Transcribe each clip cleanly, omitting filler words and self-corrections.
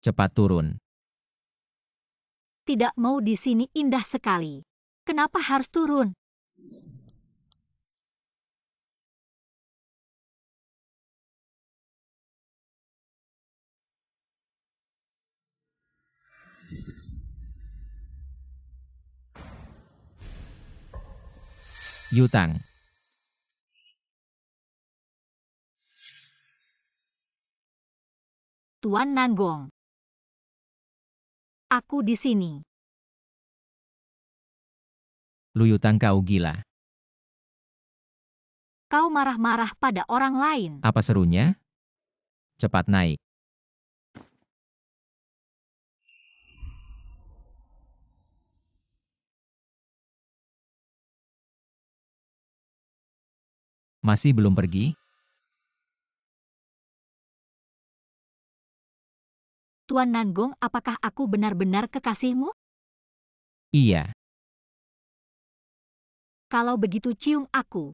Cepat turun. Tidak mau di sini indah sekali. Kenapa harus turun? Yutang. Tuan Nanggong. Aku di sini. Lu Yutang, kau gila. Kau marah-marah pada orang lain. Apa serunya? Cepat naik. Masih belum pergi? Tuan Nanggong, apakah aku benar-benar kekasihmu? Iya. Kalau begitu cium aku.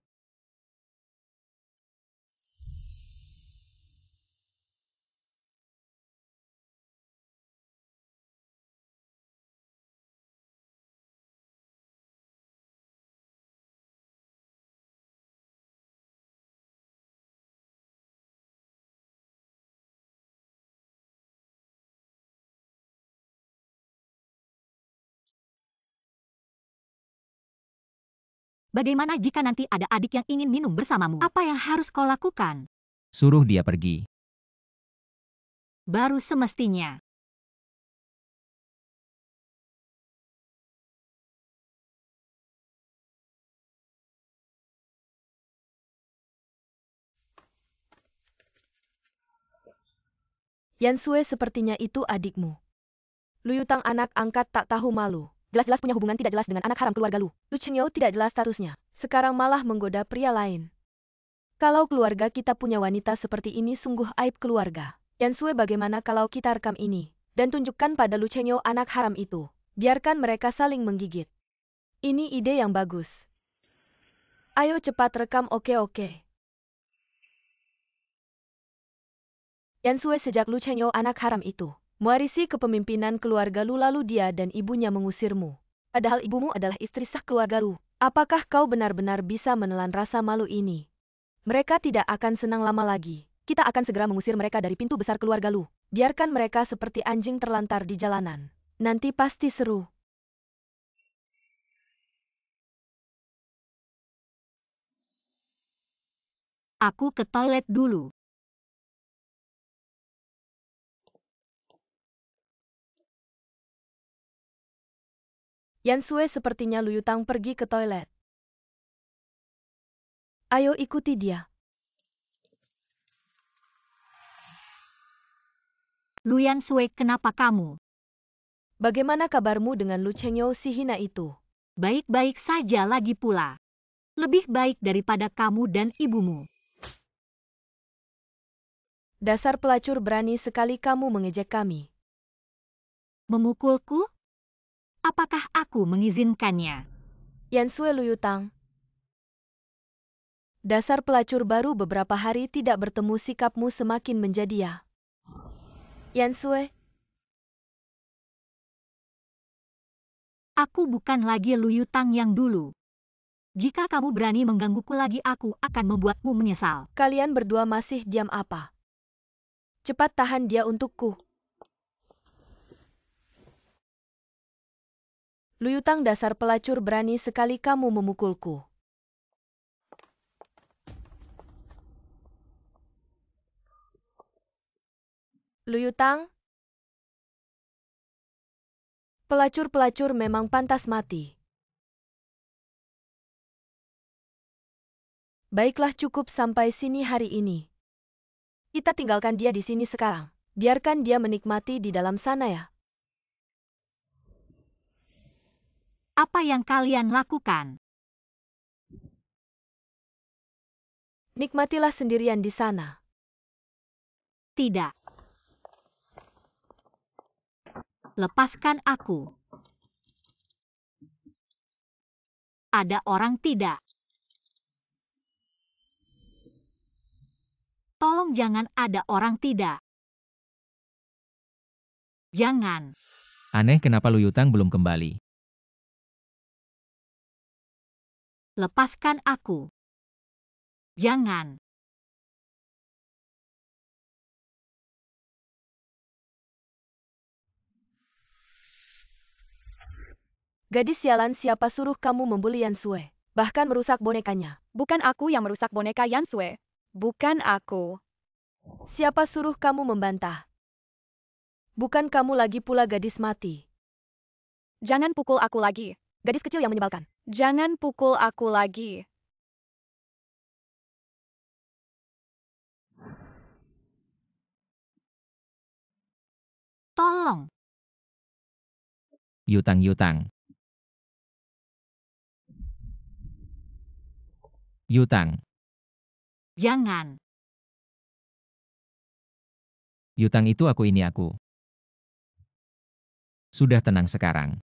Bagaimana jika nanti ada adik yang ingin minum bersamamu? Apa yang harus kau lakukan? Suruh dia pergi. Baru semestinya. Yansue, sepertinya itu adikmu. Lu Yutang, anak angkat tak tahu malu. Jelas-jelas punya hubungan tidak jelas dengan anak haram keluarga Lu. Lu Chenyo tidak jelas statusnya. Sekarang malah menggoda pria lain. Kalau keluarga kita punya wanita seperti ini sungguh aib keluarga. Yansue, bagaimana kalau kita rekam ini dan tunjukkan pada Lu Chenyo anak haram itu. Biarkan mereka saling menggigit. Ini ide yang bagus. Ayo cepat rekam. Oke. Yansue, sejak Lu Chenyo anak haram itu mewarisi kepemimpinan keluarga Lu, lalu dia dan ibunya mengusirmu. Padahal ibumu adalah istri sah keluarga Lu. Apakah kau benar-benar bisa menelan rasa malu ini? Mereka tidak akan senang lama lagi. Kita akan segera mengusir mereka dari pintu besar keluarga Lu. Biarkan mereka seperti anjing terlantar di jalanan. Nanti pasti seru. Aku ke toilet dulu. Yansue, sepertinya Lu Yutang pergi ke toilet. Ayo ikuti dia. Lu Yansue, kenapa kamu? Bagaimana kabarmu dengan Lu Chenyo si hina itu? Baik-baik saja lagi pula. Lebih baik daripada kamu dan ibumu. Dasar pelacur, berani sekali kamu mengejek kami. Memukulku? Apakah aku mengizinkannya? Yansue, Lu Yutang. Dasar pelacur, baru beberapa hari tidak bertemu sikapmu semakin menjadi. Yansue. Aku bukan lagi Lu Yutang yang dulu. Jika kamu berani menggangguku lagi, aku akan membuatmu menyesal. Kalian berdua masih diam apa? Cepat tahan dia untukku. Lu Yutang, dasar pelacur, berani sekali kamu memukulku. Lu Yutang? Pelacur-pelacur memang pantas mati. Baiklah, cukup sampai sini hari ini. Kita tinggalkan dia di sini sekarang. Biarkan dia menikmati di dalam sana ya. Apa yang kalian lakukan? Nikmatilah sendirian di sana. Tidak. Lepaskan aku. Ada orang tidak? Tolong jangan ada orang tidak. Jangan. Aneh kenapa Luyutang belum kembali. Lepaskan aku. Jangan. Gadis sialan, siapa suruh kamu membuli Yan Sue? Bahkan merusak bonekanya. Bukan aku yang merusak boneka Yan Sue. Bukan aku. Siapa suruh kamu membantah? Bukan kamu lagi pula gadis mati. Jangan pukul aku lagi. Gadis kecil yang menyebalkan. Jangan pukul aku lagi. Tolong. Yutang. Yutang. Jangan. Yutang itu aku ini aku. Sudah tenang sekarang.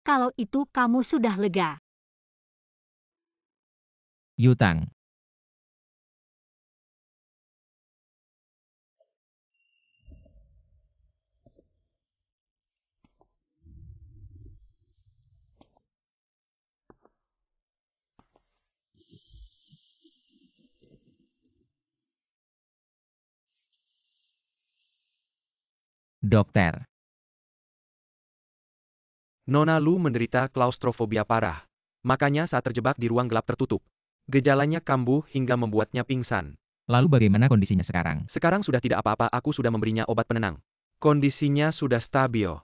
Kalau itu kamu sudah lega. Yutang. Dokter. Nona Lu menderita klaustrofobia parah. Makanya saat terjebak di ruang gelap tertutup, gejalanya kambuh hingga membuatnya pingsan. Lalu bagaimana kondisinya sekarang? Sekarang sudah tidak apa-apa, aku sudah memberinya obat penenang. Kondisinya sudah stabil.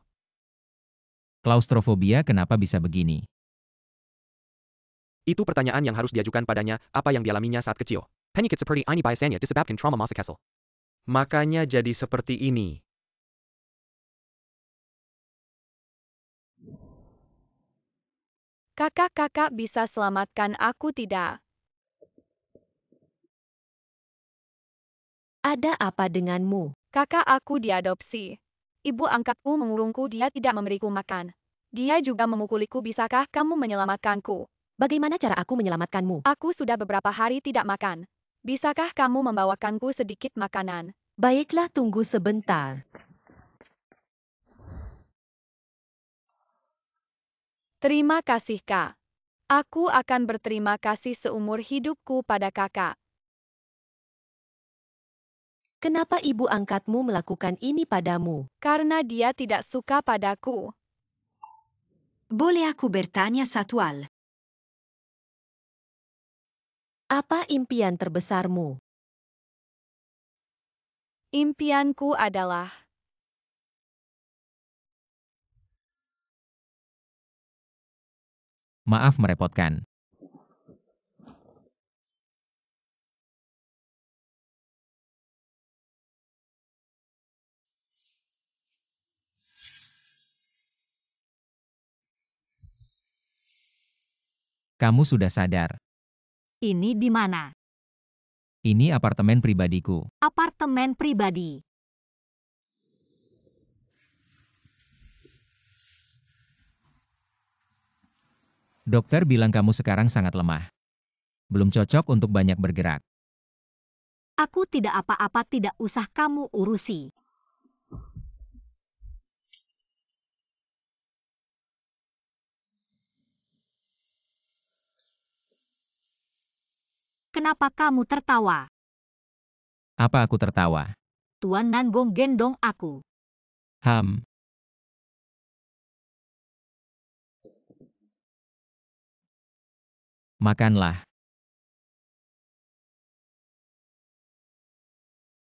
Klaustrofobia kenapa bisa begini? Itu pertanyaan yang harus diajukan padanya, apa yang dialaminya saat kecil. Penyakit seperti ini biasanya disebabkan trauma masa kecil. Makanya jadi seperti ini. Kakak bisa selamatkan aku tidak? Ada apa denganmu? Kakak aku diadopsi. Ibu angkatku mengurungku, dia tidak memberiku makan. Dia juga memukuliku, bisakah kamu menyelamatkanku? Bagaimana cara aku menyelamatkanmu? Aku sudah beberapa hari tidak makan. Bisakah kamu membawakanku sedikit makanan? Baiklah, tunggu sebentar. Terima kasih, Kak. Aku akan berterima kasih seumur hidupku pada kakak. Kenapa ibu angkatmu melakukan ini padamu? Karena dia tidak suka padaku. Boleh aku bertanya satu hal? Apa impian terbesarmu? Impianku adalah Maaf merepotkan. Kamu sudah sadar. Ini di mana? Ini apartemen pribadiku. Apartemen pribadi. Dokter bilang kamu sekarang sangat lemah. Belum cocok untuk banyak bergerak. Aku tidak apa-apa, tidak usah kamu urusi. Kenapa kamu tertawa? Apa aku tertawa? Tuan Nanbong gendong aku. Makanlah.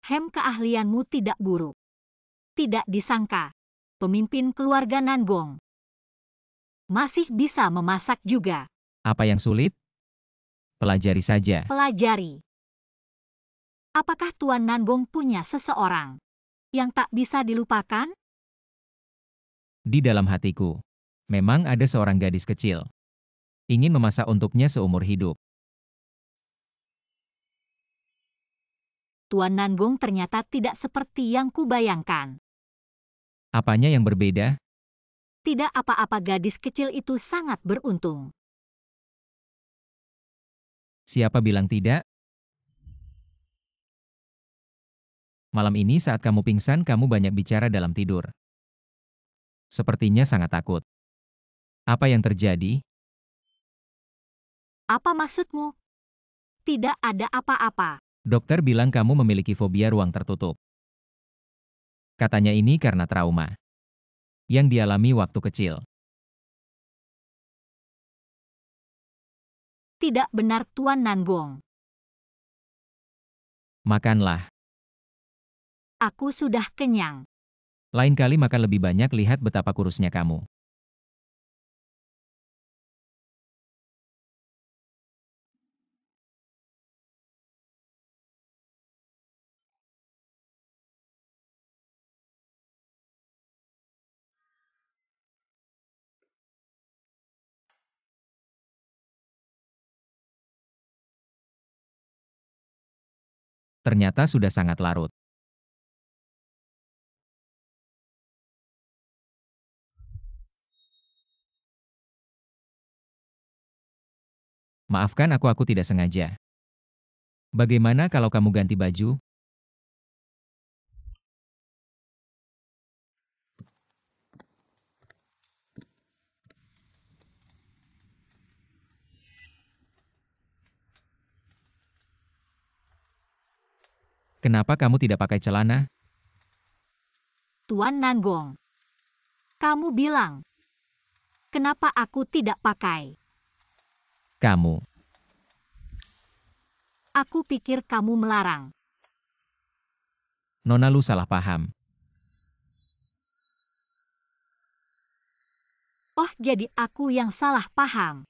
Keahlianmu tidak buruk. Tidak disangka. Pemimpin keluarga Nanbong. Masih bisa memasak juga. Apa yang sulit? Pelajari saja. Pelajari. Apakah Tuan Nanbong punya seseorang yang tak bisa dilupakan? Di dalam hatiku, memang ada seorang gadis kecil. Ingin memasak untuknya seumur hidup. Tuan Nanbong ternyata tidak seperti yang kubayangkan. Apanya yang berbeda? Tidak apa-apa, gadis kecil itu sangat beruntung. Siapa bilang tidak? Malam ini saat kamu pingsan kamu banyak bicara dalam tidur. Sepertinya sangat takut. Apa yang terjadi? Apa maksudmu? Tidak ada apa-apa. Dokter bilang kamu memiliki fobia ruang tertutup. Katanya ini karena trauma yang dialami waktu kecil. Tidak benar Tuan Nangong. Makanlah. Aku sudah kenyang. Lain kali makan lebih banyak, lihat betapa kurusnya kamu. Ternyata sudah sangat larut. Maafkan aku tidak sengaja. Bagaimana kalau kamu ganti baju? Kenapa kamu tidak pakai celana? Tuan Nangong. Kamu bilang. Kenapa aku tidak pakai? Kamu. Aku pikir kamu melarang. Nona, lu salah paham. Oh, jadi aku yang salah paham.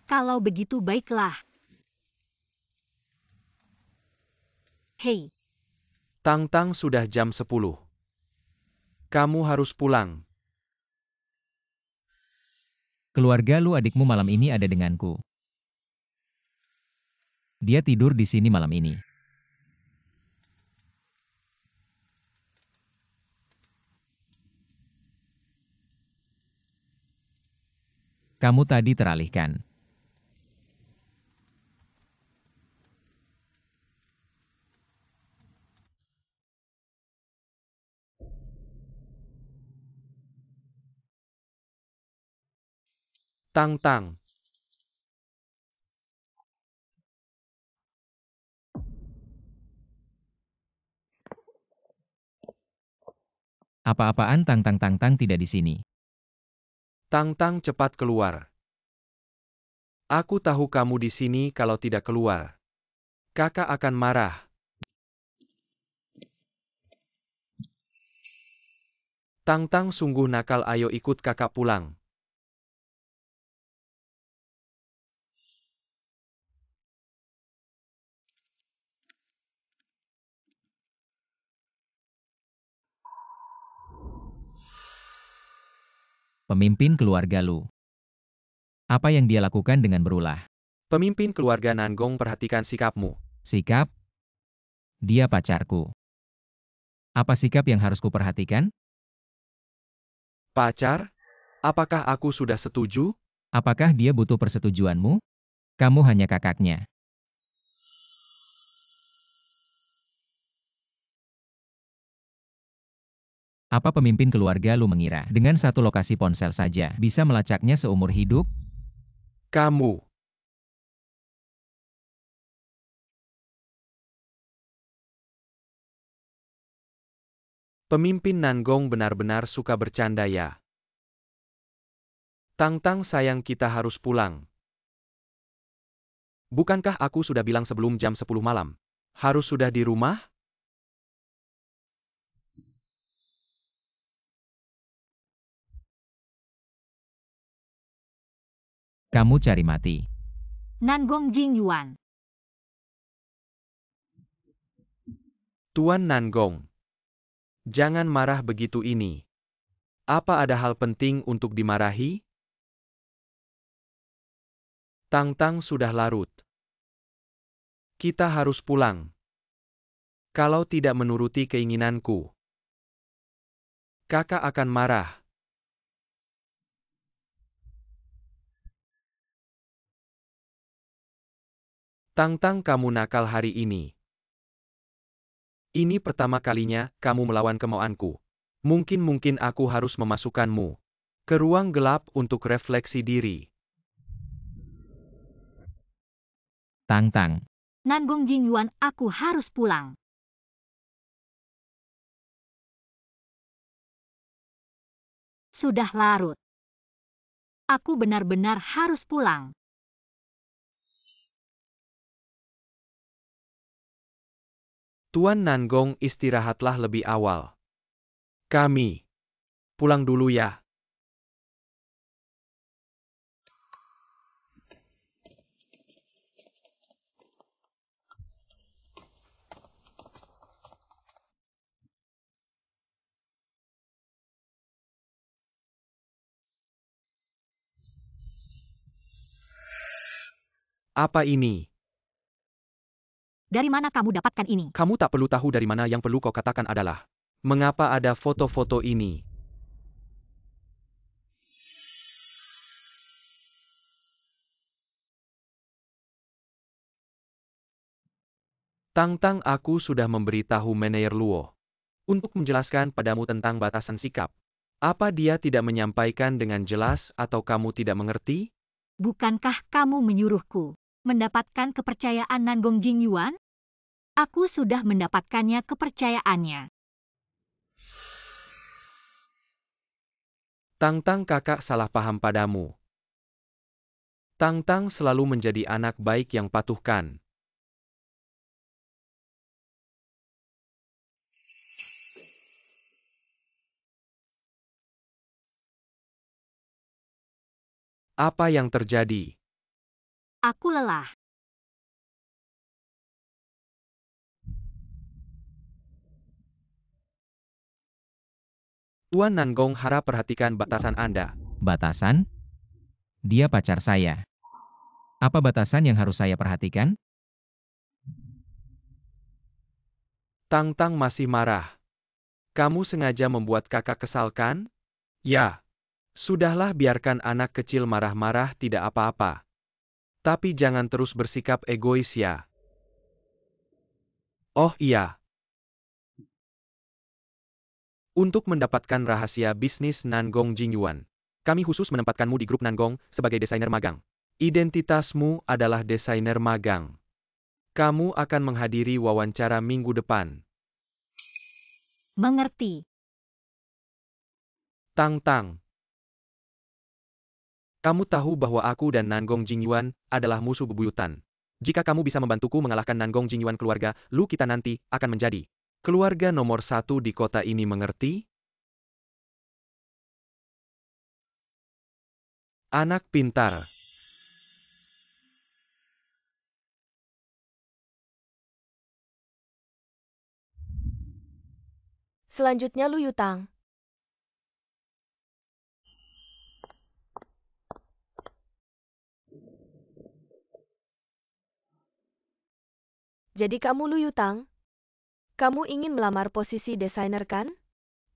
Kalau begitu baiklah. Hei, Tang-tang sudah jam 10. Kamu harus pulang. Keluarga lu adikmu malam ini ada denganku. Dia tidur di sini malam ini. Kamu tadi teralihkan. Tang-tang. Apa-apaan Tang tidak di sini. Tang-tang cepat keluar. Aku tahu kamu di sini kalau tidak keluar. Kakak akan marah. Tang-tang sungguh nakal, ayo ikut kakak pulang. Pemimpin keluarga lu. Apa yang dia lakukan dengan berulah? Pemimpin keluarga Nangong, perhatikan sikapmu. Sikap? Dia pacarku. Apa sikap yang harus kuperhatikan? Pacar? Apakah aku sudah setuju? Apakah dia butuh persetujuanmu? Kamu hanya kakaknya. Apa pemimpin keluarga lu mengira dengan satu lokasi ponsel saja bisa melacaknya seumur hidup? Kamu. Pemimpin Nangong benar-benar suka bercanda ya. Tang-tang sayang, kita harus pulang. Bukankah aku sudah bilang sebelum jam 10 malam? Harus sudah di rumah? Kamu cari mati. Nangong Jingyuan. Tuan Nangong. Jangan marah begitu ini. Apa ada hal penting untuk dimarahi? Tang-tang sudah larut. Kita harus pulang. Kalau tidak menuruti keinginanku, kakak akan marah. Tang-tang, kamu nakal hari ini. Ini pertama kalinya kamu melawan kemauanku. Mungkin aku harus memasukkanmu ke ruang gelap untuk refleksi diri. Tang Tang. Nangong Jingyuan, aku harus pulang. Sudah larut. Aku benar-benar harus pulang. Tuan Nangong, istirahatlah lebih awal. Kami pulang dulu ya. Apa ini? Dari mana kamu dapatkan ini? Kamu tak perlu tahu dari mana, yang perlu kau katakan adalah, mengapa ada foto-foto ini? Tang Tang, aku sudah memberitahu Manayer Luo untuk menjelaskan padamu tentang batasan sikap. Apa dia tidak menyampaikan dengan jelas atau kamu tidak mengerti? Bukankah kamu menyuruhku mendapatkan kepercayaan Nangong Jingyuan? Aku sudah mendapatkannya, kepercayaannya. Tang Tang, kakak salah paham padamu. Tang Tang selalu menjadi anak baik yang patuhkan. Apa yang terjadi? Aku lelah. Tuan Nangong, harap perhatikan batasan Anda. Batasan? Dia pacar saya. Apa batasan yang harus saya perhatikan? Tang Tang masih marah. Kamu sengaja membuat kakak kesal, kan? Ya. Sudahlah, biarkan anak kecil marah-marah, tidak apa-apa. Tapi jangan terus bersikap egois ya. Oh iya. Untuk mendapatkan rahasia bisnis Nangong Jingyuan, kami khusus menempatkanmu di grup Nangong sebagai desainer magang. Identitasmu adalah desainer magang. Kamu akan menghadiri wawancara minggu depan. Mengerti. Tang Tang. Kamu tahu bahwa aku dan Nangong Jingyuan adalah musuh bebuyutan. Jika kamu bisa membantuku mengalahkan Nangong Jingyuan, keluarga Lu kita nanti akan menjadi keluarga nomor 1 di kota ini, mengerti? Anak pintar. Selanjutnya Lu Yutang. Jadi kamu Lu Yutang? Kamu ingin melamar posisi desainer, kan?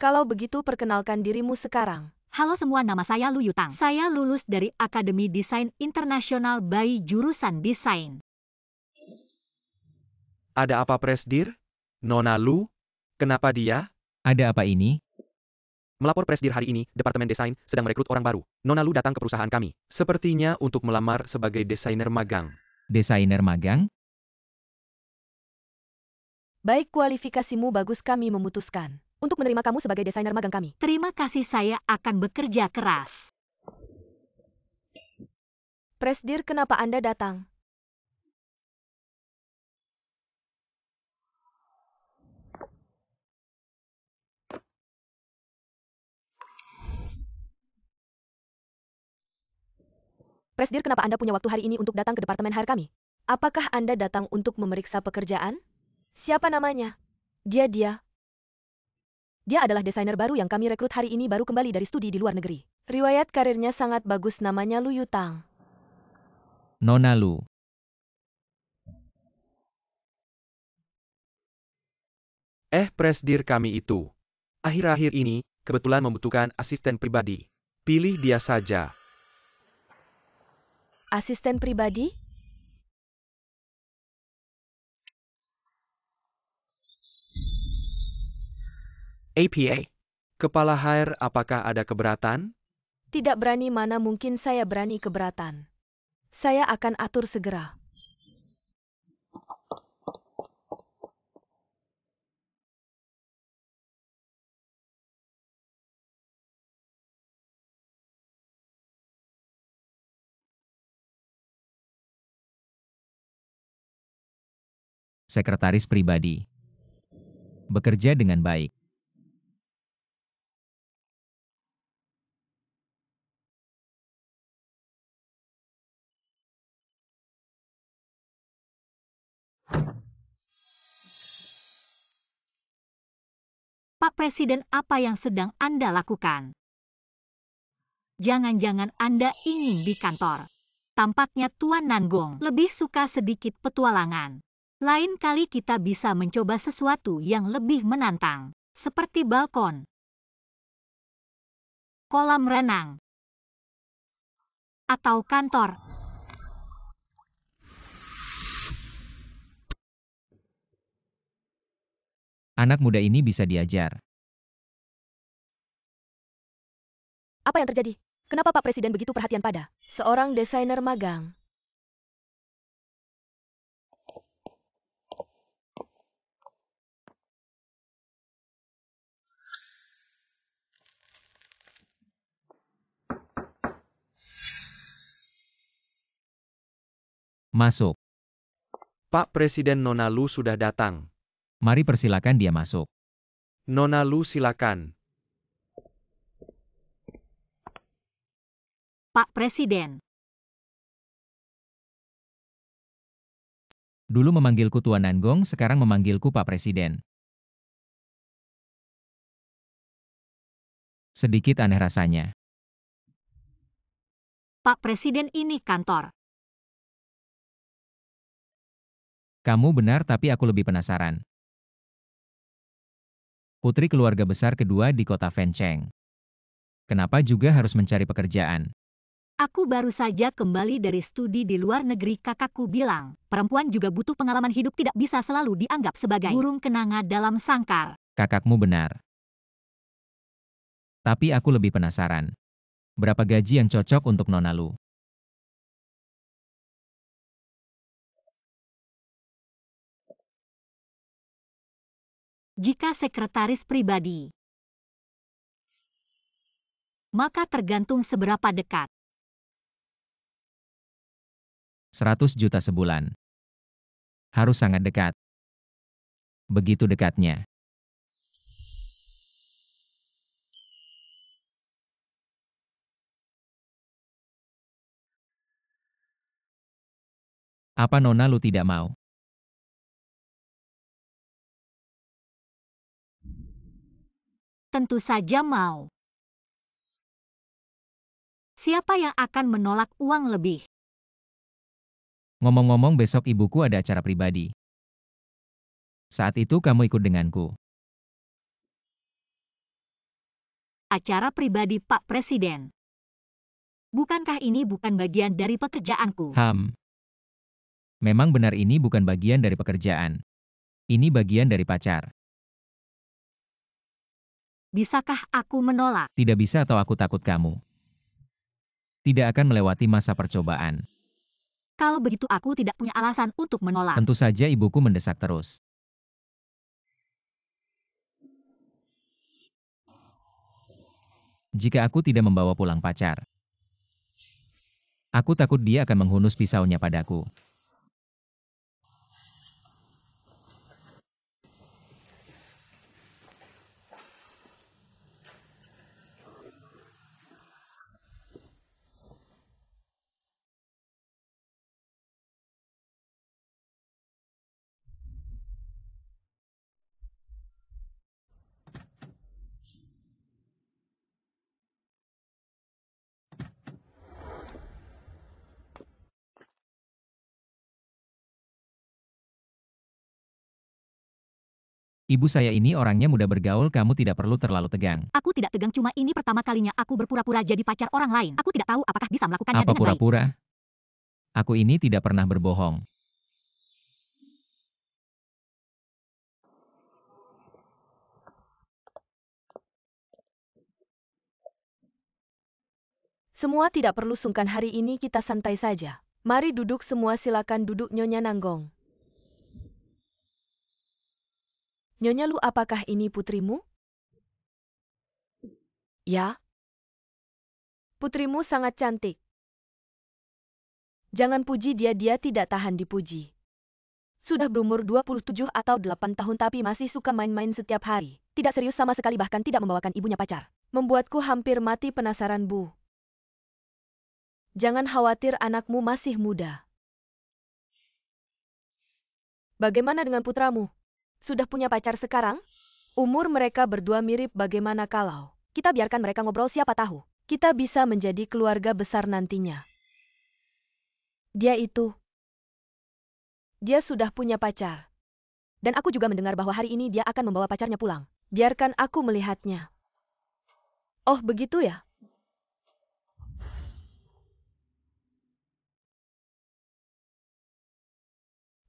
Kalau begitu perkenalkan dirimu sekarang. Halo semua, nama saya Lu Yutang. Saya lulus dari Akademi Desain Internasional BAI jurusan Desain. Ada apa, Presdir? Nona Lu? Kenapa dia? Ada apa ini? Melapor, Presdir, hari ini Departemen Desain sedang merekrut orang baru. Nona Lu datang ke perusahaan kami. Sepertinya untuk melamar sebagai desainer magang. Desainer magang? Baik, kualifikasimu bagus, kami memutuskan untuk menerima kamu sebagai desainer magang kami. Terima kasih, saya akan bekerja keras. Presdir, kenapa Anda datang? Presdir, kenapa Anda punya waktu hari ini untuk datang ke departemen HR kami? Apakah Anda datang untuk memeriksa pekerjaan? Siapa namanya? Dia. Dia adalah desainer baru yang kami rekrut hari ini, baru kembali dari studi di luar negeri. Riwayat karirnya sangat bagus, namanya Lu Yutang. Nona Lu. Presdir, kami itu akhir-akhir ini kebetulan membutuhkan asisten pribadi. Pilih dia saja. Asisten pribadi? APA. Kepala HR, apakah ada keberatan? Tidak berani mana mungkin saya berani keberatan. Saya akan atur segera. Sekretaris pribadi. Bekerja dengan baik. Pak Presiden, apa yang sedang Anda lakukan? Jangan-jangan Anda ingin di kantor. Tampaknya Tuan Nanggong lebih suka sedikit petualangan. Lain kali kita bisa mencoba sesuatu yang lebih menantang, seperti balkon, kolam renang, atau kantor. Anak muda ini bisa diajar. Apa yang terjadi? Kenapa Pak Presiden begitu perhatian pada seorang desainer magang? Masuk. Pak Presiden, Nona Lu sudah datang. Mari persilakan dia masuk. Nona Lu, silakan. Pak Presiden, Dulu memanggilku Tuan Nanggong, sekarang memanggilku Pak Presiden. Sedikit aneh rasanya. Pak Presiden, ini kantor. Kamu benar, tapi aku lebih penasaran. Putri keluarga besar kedua di kota Fancheng. Kenapa juga harus mencari pekerjaan? Aku baru saja kembali dari studi di luar negeri. Kakakku bilang, perempuan juga butuh pengalaman hidup, tidak bisa selalu dianggap sebagai burung kenanga dalam sangkar. Kakakmu benar. Tapi aku lebih penasaran. Berapa gaji yang cocok untuk Nona Lu? Jika sekretaris pribadi, maka tergantung seberapa dekat. 100 juta sebulan. Harus sangat dekat. Begitu dekatnya. Apa Nona Lu tidak mau? Tentu saja mau. Siapa yang akan menolak uang lebih? Ngomong-ngomong, besok ibuku ada acara pribadi. Saat itu kamu ikut denganku. Acara pribadi Pak Presiden. Bukankah ini bukan bagian dari pekerjaanku? Memang benar ini bukan bagian dari pekerjaan. Ini bagian dari pacar. Bisakah aku menolak? Tidak bisa atau aku takut kamu tidak akan melewati masa percobaan. Kalau begitu aku tidak punya alasan untuk menolak. Tentu saja ibuku mendesak terus. Jika aku tidak membawa pulang pacar, aku takut dia akan menghunus pisaunya padaku. Ibu saya ini orangnya mudah bergaul, kamu tidak perlu terlalu tegang. Aku tidak tegang, cuma ini pertama kalinya aku berpura-pura jadi pacar orang lain. Aku tidak tahu apakah bisa melakukannya Apa dengan baik. pura-pura? Aku ini tidak pernah berbohong. Semua tidak perlu sungkan, hari ini kita santai saja. Mari duduk semua, silakan duduk Nyonya Nanggong. Nyonya Lu, apakah ini putrimu? Ya. Putrimu sangat cantik. Jangan puji dia tidak tahan dipuji. Sudah berumur 27 atau 8 tahun tapi masih suka main-main setiap hari. Tidak serius sama sekali, bahkan tidak membawakan ibunya pacar. Membuatku hampir mati penasaran, Bu. Jangan khawatir, anakmu masih muda. Bagaimana dengan putramu? Sudah punya pacar sekarang? Umur mereka berdua mirip, bagaimana kalau kita biarkan mereka ngobrol, siapa tahu kita bisa menjadi keluarga besar nantinya. Dia sudah punya pacar. Dan aku juga mendengar bahwa hari ini dia akan membawa pacarnya pulang. Biarkan aku melihatnya. Oh, begitu ya?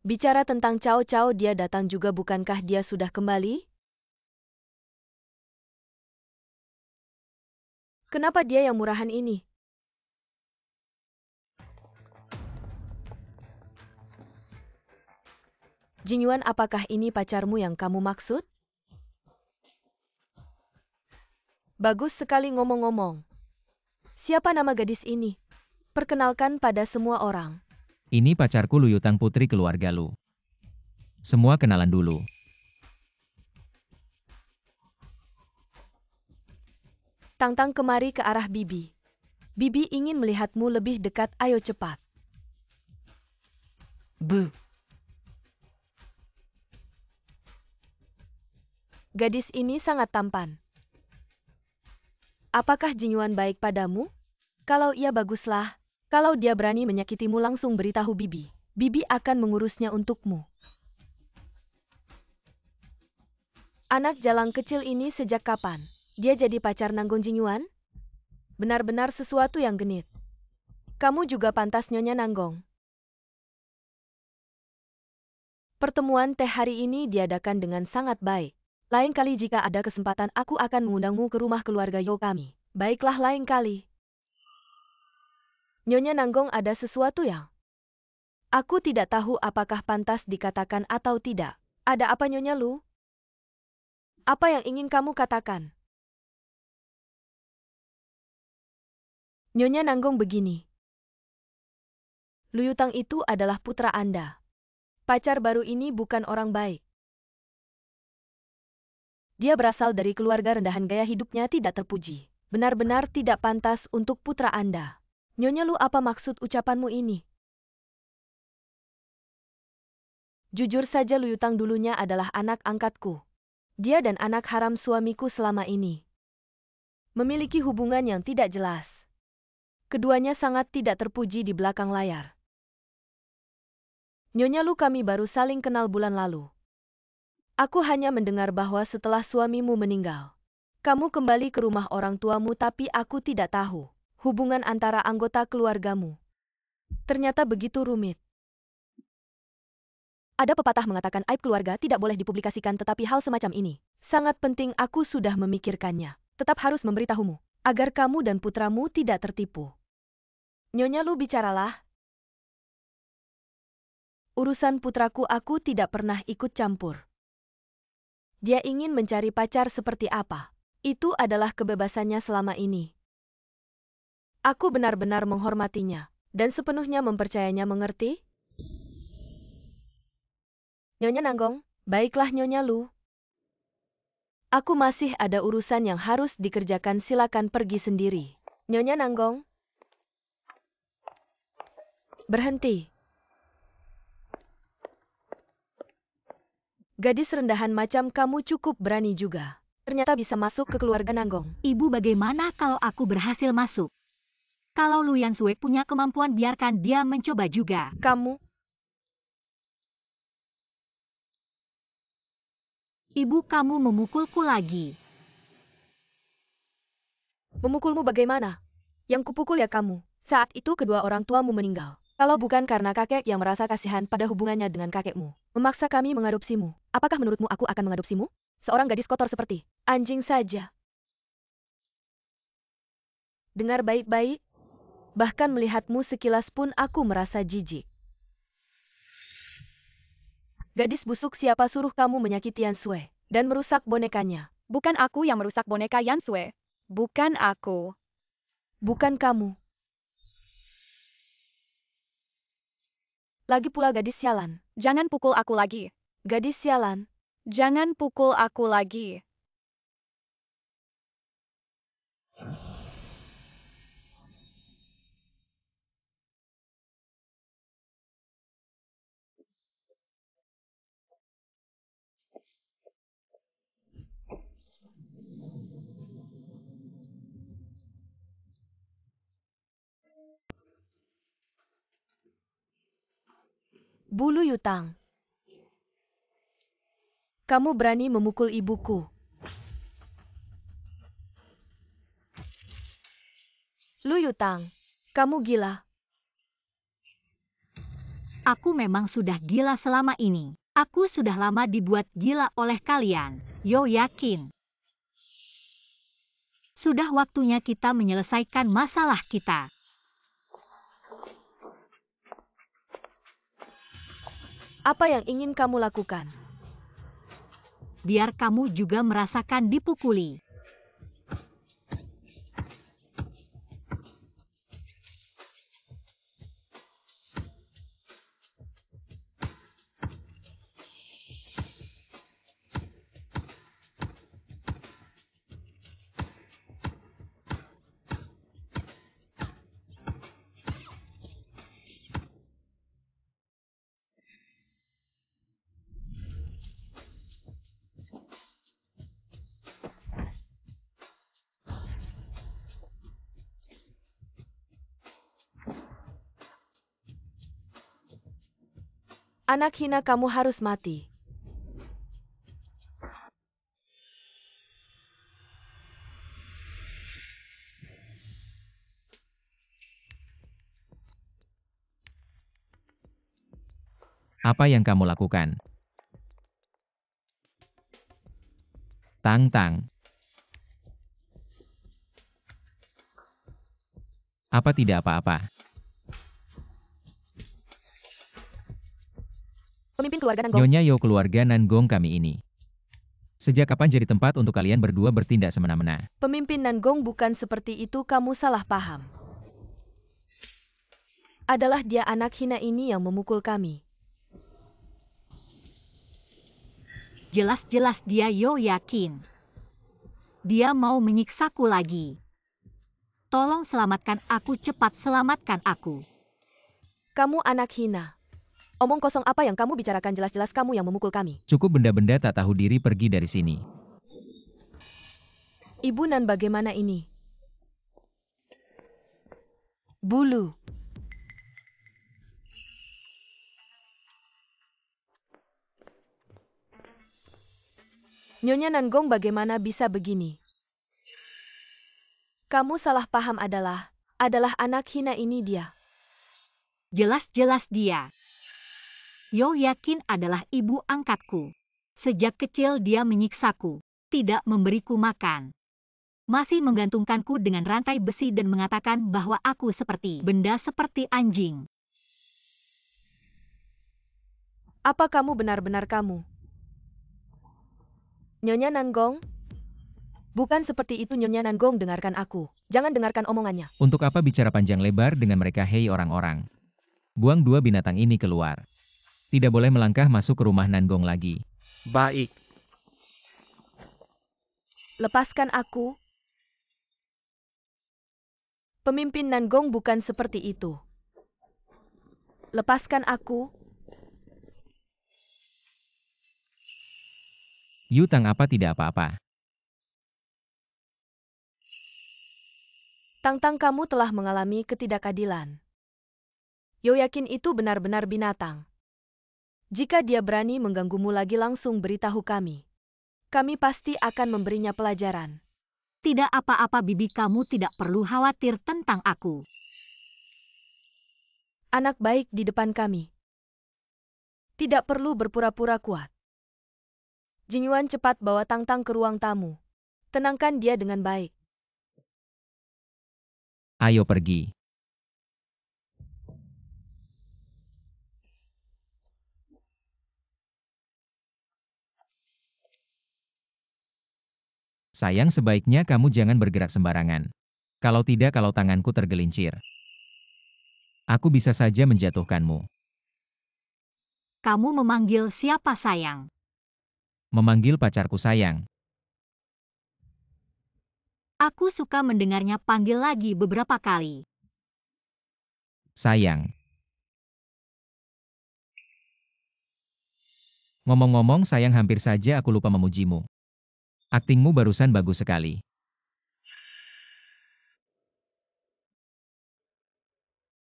Bicara tentang Cao Cao, dia datang juga, bukankah dia sudah kembali? Kenapa dia yang murahan ini? Jingyuan, apakah ini pacarmu yang kamu maksud? Bagus sekali ngomong-ngomong. Siapa nama gadis ini? Perkenalkan pada semua orang. Ini pacarku Luyutang, putri keluarga Lu. Semua kenalan dulu. Tang-Tang, kemari ke arah Bibi. Bibi ingin melihatmu lebih dekat, ayo cepat. Bu. Gadis ini sangat tampan. Apakah Jingyuan baik padamu? Kalau iya, baguslah. Kalau dia berani menyakitimu, langsung beritahu Bibi. Bibi akan mengurusnya untukmu. Anak jalang kecil ini sejak kapan? Dia jadi pacar Nanggong Jingyuan? Benar-benar sesuatu yang genit. Kamu juga pantas, Nyonya Nanggong. Pertemuan teh hari ini diadakan dengan sangat baik. Lain kali jika ada kesempatan, aku akan mengundangmu ke rumah keluarga Yo kami. Baiklah, lain kali. Nyonya Nanggong, ada sesuatu yang aku tidak tahu apakah pantas dikatakan atau tidak. Ada apa, Nyonya Lu? Apa yang ingin kamu katakan? Nyonya Nanggong, begini. Luyutang itu adalah putra Anda. Pacar baru ini bukan orang baik. Dia berasal dari keluarga rendahan, gaya hidupnya tidak terpuji. Benar-benar tidak pantas untuk putra Anda. Nyonya Lu, apa maksud ucapanmu ini? Jujur saja, Luyutang dulunya adalah anak angkatku. Dia dan anak haram suamiku selama ini memiliki hubungan yang tidak jelas. Keduanya sangat tidak terpuji di belakang layar. Nyonya Lu, kami baru saling kenal bulan lalu. Aku hanya mendengar bahwa setelah suamimu meninggal, kamu kembali ke rumah orang tuamu, tapi aku tidak tahu hubungan antara anggota keluargamu. Ternyata begitu rumit. Ada pepatah mengatakan aib keluarga tidak boleh dipublikasikan, tetapi hal semacam ini sangat penting. Aku sudah memikirkannya. Tetap harus memberitahumu, agar kamu dan putramu tidak tertipu. Nyonya Lu, bicaralah. Urusan putraku aku tidak pernah ikut campur. Dia ingin mencari pacar seperti apa? Itu adalah kebebasannya selama ini. Aku benar-benar menghormatinya dan sepenuhnya mempercayainya, mengerti? Nyonya Nanggong, baiklah Nyonya Lu. Aku masih ada urusan yang harus dikerjakan, silakan pergi sendiri. Nyonya Nanggong. Berhenti. Gadis rendahan macam kamu cukup berani juga. Ternyata bisa masuk ke keluarga Nanggong. Ibu, bagaimana kalau aku berhasil masuk? Kalau Lu Yansue punya kemampuan, biarkan dia mencoba juga. Kamu? Ibu, kamu memukulku lagi. Memukulmu bagaimana? Yang kupukul ya kamu. Saat itu kedua orang tuamu meninggal. Kalau bukan karena kakek yang merasa kasihan pada hubungannya dengan kakekmu, memaksa kami mengadopsimu. Apakah menurutmu aku akan mengadopsimu? Seorang gadis kotor seperti anjing saja. Dengar baik-baik. Bahkan melihatmu sekilas pun aku merasa jijik. Gadis busuk, siapa suruh kamu menyakiti Yan Sui dan merusak bonekanya? Bukan aku yang merusak boneka Yan Sui. Bukan aku. Bukan kamu. Lagi pula gadis sialan. Jangan pukul aku lagi. Gadis sialan. Jangan pukul aku lagi. Bu Luyutang. Kamu berani memukul ibuku. Luyutang, kamu gila. Aku memang sudah gila selama ini. Aku sudah lama dibuat gila oleh kalian. Yo yakin. Sudah waktunya kita menyelesaikan masalah kita. Apa yang ingin kamu lakukan? Biar kamu juga merasakan dipukuli. Anak hina, kamu harus mati. Apa yang kamu lakukan? Tang Tang. Apa tidak apa-apa? Pemimpin keluarga Nanggong. Nyonya Yo, keluarga Nangong kami ini. Sejak kapan jadi tempat untuk kalian berdua bertindak semena-mena? Pemimpin Nanggong bukan seperti itu, kamu salah paham. Adalah dia anak hina ini yang memukul kami. Jelas-jelas dia Yo yakin. Dia mau menyiksaku lagi. Tolong selamatkan aku, cepat selamatkan aku. Kamu anak hina. Omong kosong apa yang kamu bicarakan, jelas-jelas kamu yang memukul kami. Cukup benda-benda tak tahu diri, pergi dari sini. Ibu Nan, bagaimana ini? Bulu. Nyonya Nanggong, bagaimana bisa begini? Kamu salah paham, adalah anak hina ini dia. Jelas-jelas dia. Yo yakin adalah ibu angkatku. Sejak kecil dia menyiksaku, tidak memberiku makan. Masih menggantungkanku dengan rantai besi dan mengatakan bahwa aku seperti benda, seperti anjing. Apa kamu benar-benar kamu? Nyonya Nanggong? Bukan seperti itu Nyonya Nanggong, dengarkan aku. Jangan dengarkan omongannya. Untuk apa bicara panjang lebar dengan mereka, hei orang-orang? Buang dua binatang ini keluar. Tidak boleh melangkah masuk ke rumah Nangong lagi. Baik. Lepaskan aku. Pemimpin Nanggong bukan seperti itu. Lepaskan aku. Yutang, apa tidak apa-apa? Tang-tang, kamu telah mengalami ketidakadilan. Yo yakin itu benar-benar binatang. Jika dia berani mengganggumu lagi, langsung beritahu kami. Kami pasti akan memberinya pelajaran. Tidak apa-apa bibi, kamu tidak perlu khawatir tentang aku. Anak baik di depan kami. Tidak perlu berpura-pura kuat. Jinyuan, cepat bawa Tang-tang ke ruang tamu. Tenangkan dia dengan baik. Ayo pergi. Sayang, sebaiknya kamu jangan bergerak sembarangan. Kalau tidak, kalau tanganku tergelincir, aku bisa saja menjatuhkanmu. Kamu memanggil siapa sayang? Memanggil pacarku sayang. Aku suka mendengarnya panggil lagi beberapa kali. Sayang. Ngomong-ngomong sayang, hampir saja aku lupa memujimu. Aktingmu barusan bagus sekali.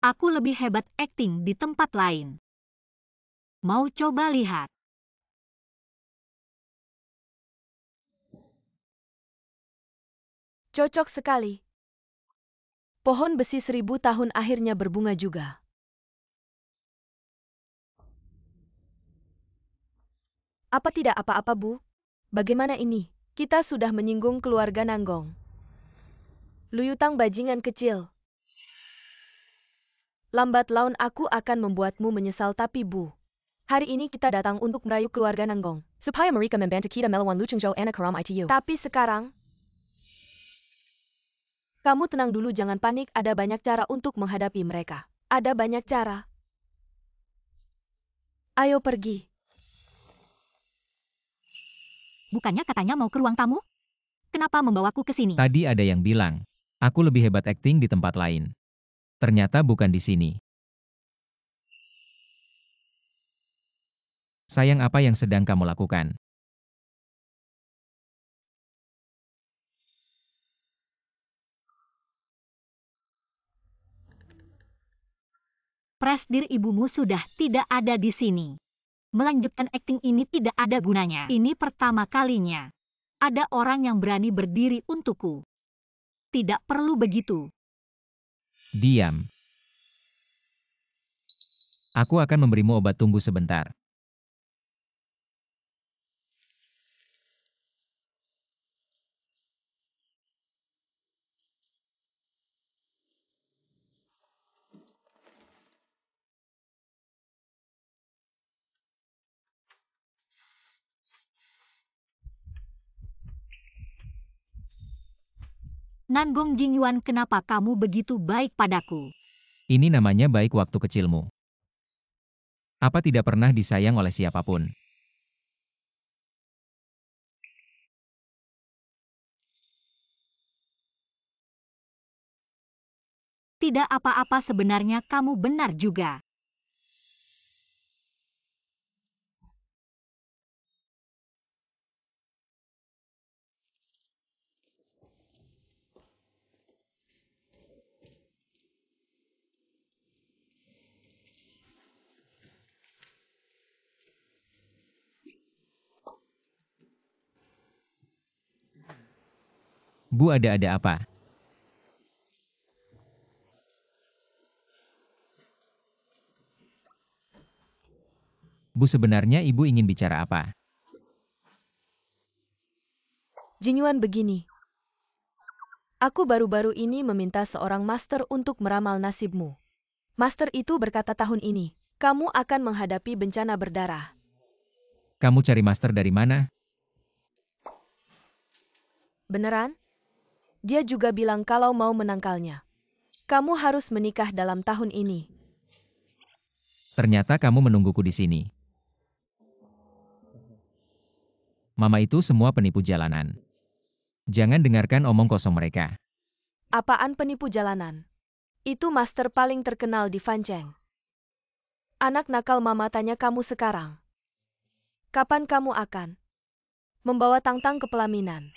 Aku lebih hebat akting di tempat lain. Mau coba lihat? Cocok sekali. Pohon besi 1000 tahun akhirnya berbunga juga. Apa tidak apa-apa, Bu? Bagaimana ini? Kita sudah menyinggung keluarga Nanggong. Luyutang bajingan kecil. Lambat laun aku akan membuatmu menyesal, tapi Bu, hari ini kita datang untuk merayu keluarga Nanggong. Supaya mereka membantu kita melawan Lucungjo anak haram itu. Tapi sekarang, kamu tenang dulu, jangan panik, ada banyak cara untuk menghadapi mereka. Ada banyak cara. Ayo pergi. Bukannya katanya mau ke ruang tamu? Kenapa membawaku ke sini? Tadi ada yang bilang, aku lebih hebat akting di tempat lain. Ternyata bukan di sini. Sayang, apa yang sedang kamu lakukan? Presdir ibumu sudah tidak ada di sini. Melanjutkan akting ini tidak ada gunanya. Ini pertama kalinya ada orang yang berani berdiri untukku. Tidak perlu begitu. Diam. Aku akan memberimu obat, tunggu sebentar. Nanggong Jingyuan, kenapa kamu begitu baik padaku? Ini namanya baik waktu kecilmu. Apa tidak pernah disayang oleh siapapun? Tidak apa-apa, sebenarnya kamu benar juga. Bu, ada apa? Bu, sebenarnya ibu ingin bicara apa? Jingyuan, begini. Aku baru-baru ini meminta seorang master untuk meramal nasibmu. Master itu berkata tahun ini, kamu akan menghadapi bencana berdarah. Kamu cari master dari mana? Beneran? Dia juga bilang kalau mau menangkalnya, kamu harus menikah dalam tahun ini. Ternyata kamu menungguku di sini. Mama itu semua penipu jalanan. Jangan dengarkan omong kosong mereka. Apaan penipu jalanan? Itu master paling terkenal di Fancheng. Anak nakal, mama tanya kamu sekarang. Kapan kamu akan membawa Tangtang ke pelaminan?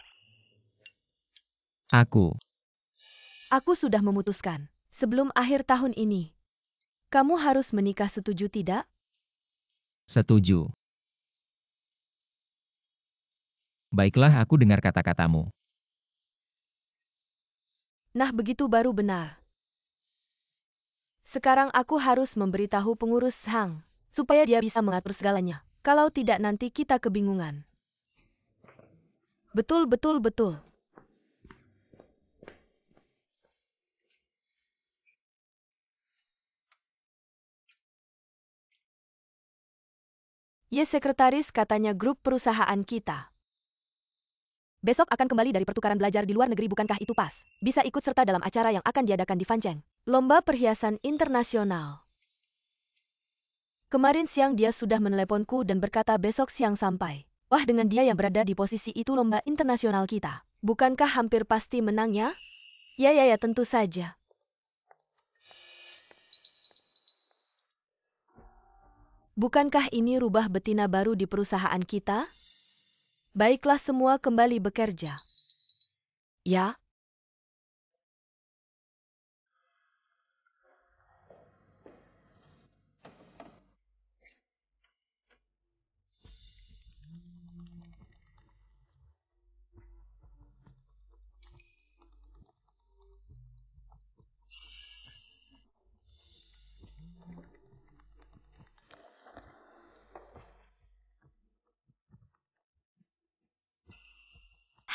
Aku sudah memutuskan. Sebelum akhir tahun ini, kamu harus menikah, setuju tidak? Setuju. Baiklah, aku dengar kata-katamu. Nah, begitu baru benar. Sekarang aku harus memberitahu pengurus Hang, supaya dia bisa mengatur segalanya. Kalau tidak nanti kita kebingungan. Betul, betul, betul. Ye, sekretaris, katanya grup perusahaan kita Besok akan kembali dari pertukaran belajar di luar negeri, bukankah itu pas? Bisa ikut serta dalam acara yang akan diadakan di Fancheng. Lomba perhiasan internasional. Kemarin siang dia sudah meneleponku dan berkata besok siang sampai. Wah, dengan dia yang berada di posisi itu lomba internasional kita. Bukankah hampir pasti menangnya? Ya, tentu saja. Bukankah ini rubah betina baru di perusahaan kita? Baiklah, semua kembali bekerja. Ya.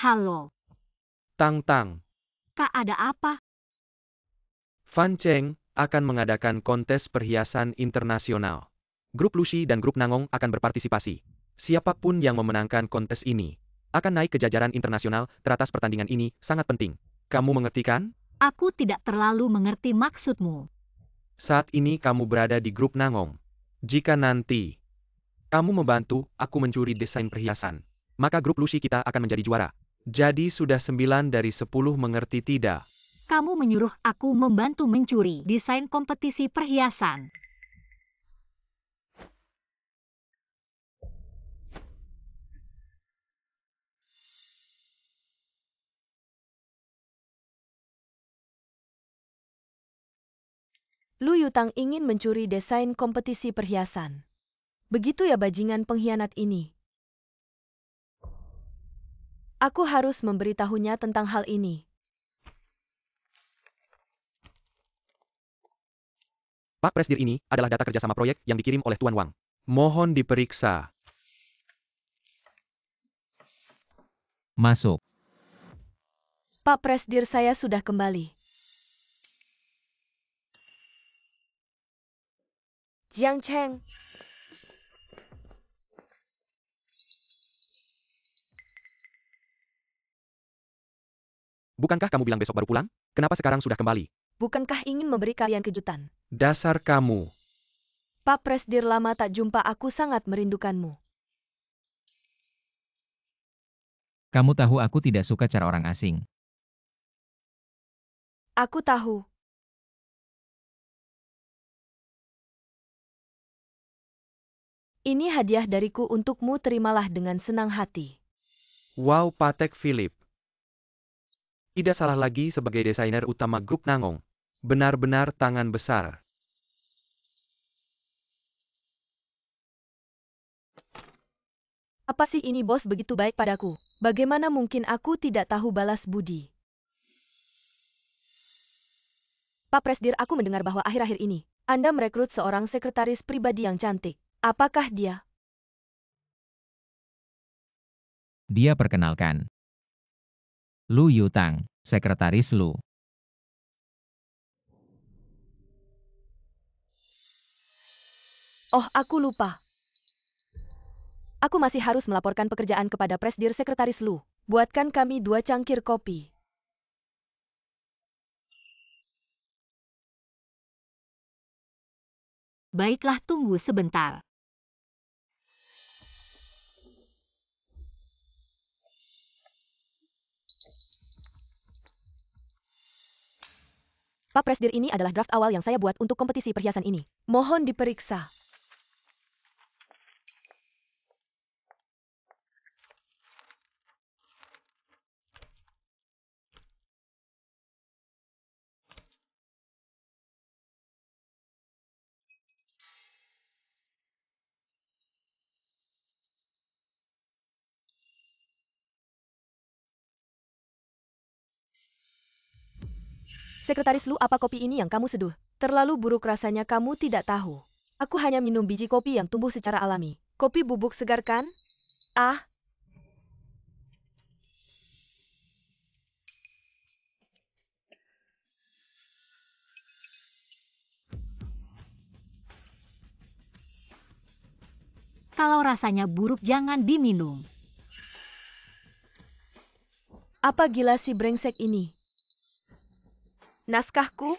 Halo, Tang, Kak, ada apa? Fancheng akan mengadakan kontes perhiasan internasional. Grup Lucy dan grup Nangong akan berpartisipasi. Siapapun yang memenangkan kontes ini akan naik ke jajaran internasional. Teratas pertandingan ini sangat penting. Kamu mengerti kan? Aku tidak terlalu mengerti maksudmu. Saat ini kamu berada di grup Nangong. Jika nanti kamu membantu aku mencuri desain perhiasan, maka grup Lucy kita akan menjadi juara. Jadi sudah 9 dari 10 mengerti tidak? Kamu menyuruh aku membantu mencuri desain kompetisi perhiasan. Lu Yutang ingin mencuri desain kompetisi perhiasan. Begitu ya bajingan pengkhianat ini. Aku harus memberitahunya tentang hal ini. Pak Presdir, ini adalah data kerjasama proyek yang dikirim oleh Tuan Wang. Mohon diperiksa. Masuk. Pak Presdir, saya sudah kembali. Jiang Cheng. Bukankah kamu bilang besok baru pulang? Kenapa sekarang sudah kembali? Bukankah ingin memberi kalian kejutan? Dasar kamu. Pak Presdir, lama tak jumpa, aku sangat merindukanmu. Kamu tahu aku tidak suka cara orang asing. Aku tahu. Ini hadiah dariku untukmu, terimalah dengan senang hati. Wow, Patek Philippe. Tidak salah lagi sebagai desainer utama grup Nangong. Benar-benar tangan besar. Apa sih ini, bos begitu baik padaku? Bagaimana mungkin aku tidak tahu balas budi? Pak Presdir, aku mendengar bahwa akhir-akhir ini Anda merekrut seorang sekretaris pribadi yang cantik. Apakah dia? Dia perkenalkan. Lu Yutang, sekretaris Lu. Oh, aku lupa. Aku masih harus melaporkan pekerjaan kepada Presdir Sekretaris Lu. Buatkan kami 2 cangkir kopi. Baiklah, tunggu sebentar. Pak Presdir, ini adalah draft awal yang saya buat untuk kompetisi perhiasan ini. Mohon diperiksa. Sekretaris Lu, apa kopi ini yang kamu seduh? Terlalu buruk rasanya, kamu tidak tahu. Aku hanya minum biji kopi yang tumbuh secara alami. Kopi bubuk segar kan? Ah, Kalau rasanya buruk jangan diminum. Apa gila si brengsek ini? Naskahku?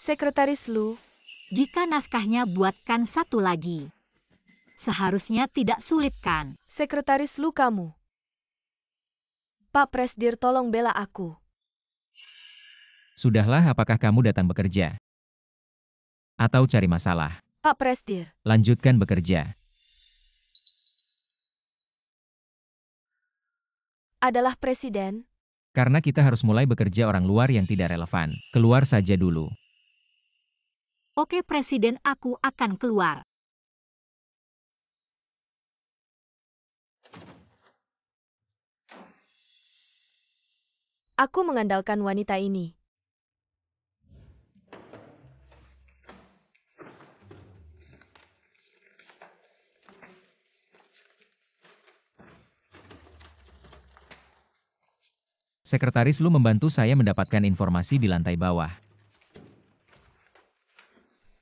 Sekretaris Lu, Jika naskahnya buatkan satu lagi. Seharusnya tidak sulit kan? Sekretaris Lu kamu. Pak Presdir tolong bela aku. Sudahlah, apakah kamu datang bekerja? Atau cari masalah? Pak Presdir, Lanjutkan bekerja. adalah presiden. Karena kita harus mulai bekerja, orang luar yang tidak relevan. Keluar saja dulu. Oke Presiden, aku akan keluar. Aku mengandalkan wanita ini. Sekretaris Lu membantu saya mendapatkan informasi di lantai bawah.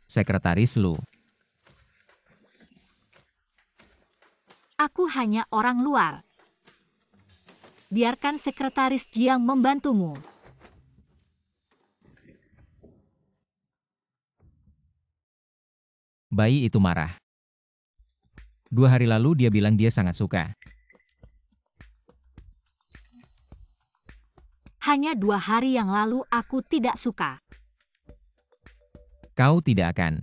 Sekretaris Lu. Aku hanya orang luar. Biarkan Sekretaris Jiang membantumu. Bayi itu marah. 2 hari lalu dia bilang dia sangat suka. Hanya 2 hari yang lalu aku tidak suka. Kau tidak akan.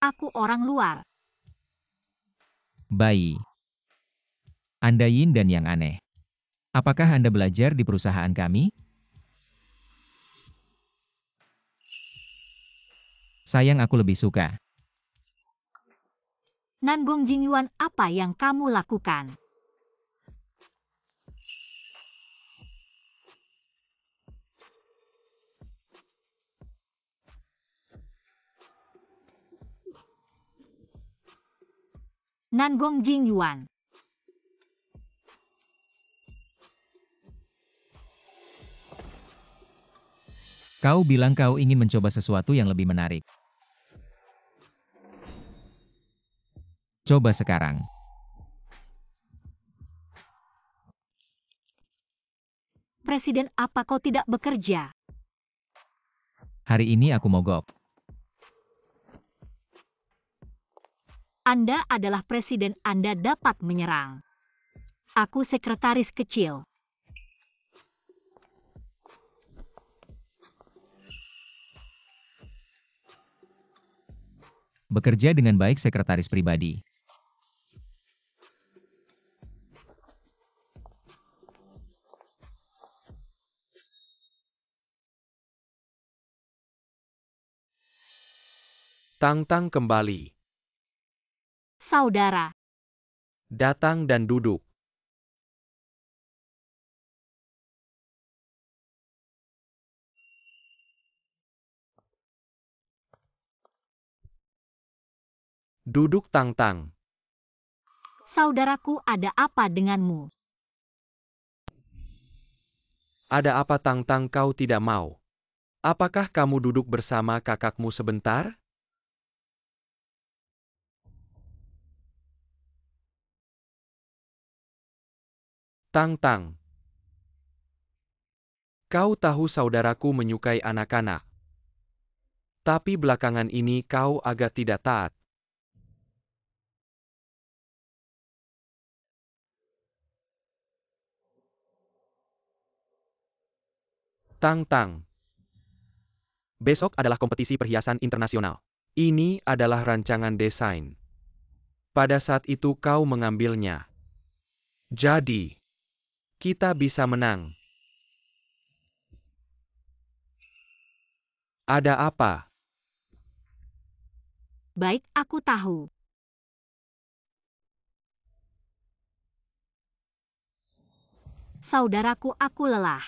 Aku orang luar. Bayi. Anda yin dan yang aneh. Apakah Anda belajar di perusahaan kami? Sayang, aku lebih suka. Nangong Jingyuan, apa yang kamu lakukan? Nangong Jingyuan. Kau bilang kau ingin mencoba sesuatu yang lebih menarik. Coba sekarang. Presiden, apa kau tidak bekerja? Hari ini aku mogok. Anda adalah presiden, Anda dapat menyerang. Aku sekretaris kecil. Bekerja dengan baik, sekretaris pribadi. Tang-tang kembali. Saudara. Datang dan duduk. Duduk, Tang-tang. Saudaraku, ada apa denganmu? Ada apa, Tang-tang, kau tidak mau? Apakah kamu duduk bersama kakakmu sebentar? Tang-tang. Kau tahu saudaraku menyukai anak-anak. Tapi belakangan ini kau agak tidak taat. Tang-tang. Besok adalah kompetisi perhiasan internasional. Ini adalah rancangan desain. Pada saat itu kau mengambilnya. Jadi, kita bisa menang. Ada apa? Baik, aku tahu. Saudaraku, aku lelah.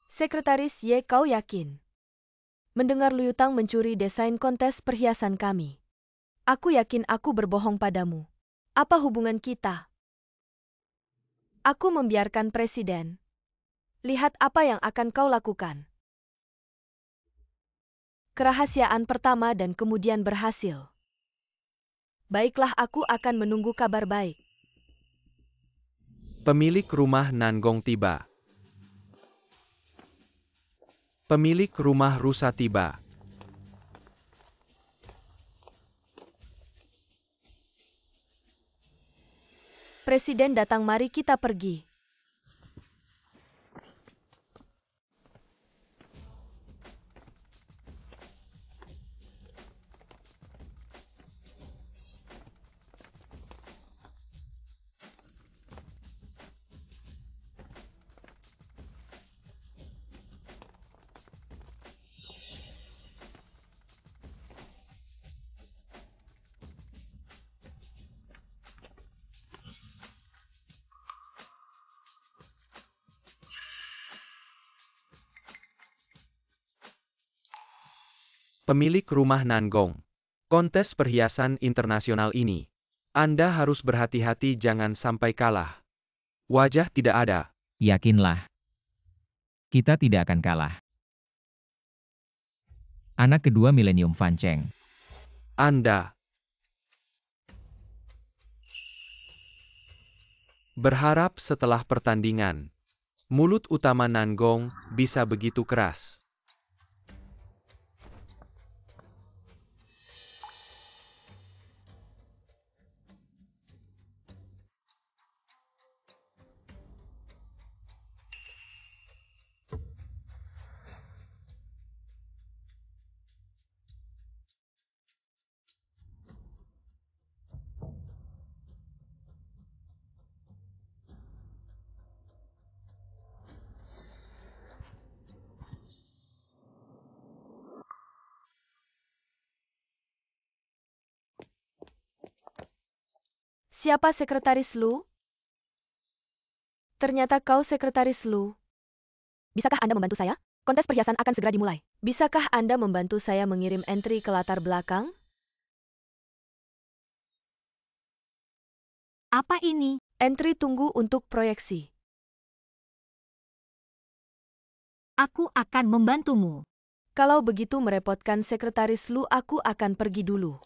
Sekretaris Ye, kau yakin? Mendengar Luyutang mencuri desain kontes perhiasan kami. Aku yakin aku berbohong padamu. Apa hubungan kita? Aku membiarkan presiden. Lihat apa yang akan kau lakukan. Kerahasiaan pertama dan kemudian berhasil. Baiklah, aku akan menunggu kabar baik. Pemilik rumah Nangong tiba. Pemilik rumah rusa tiba. Presiden datang, mari kita pergi. Pemilik rumah Nangong. Kontes perhiasan internasional ini. Anda harus berhati-hati, jangan sampai kalah. Wajah tidak ada. Yakinlah. Kita tidak akan kalah. Anak kedua milenium Fan Cheng. Anda berharap setelah pertandingan, mulut utama Nangong bisa begitu keras. Siapa Sekretaris Lu? Ternyata kau Sekretaris Lu. Bisakah Anda membantu saya? Kontes perhiasan akan segera dimulai. Bisakah Anda membantu saya mengirim entry ke latar belakang? Apa ini? Entry tunggu untuk proyeksi. Aku akan membantumu. Kalau begitu merepotkan Sekretaris Lu, aku akan pergi dulu.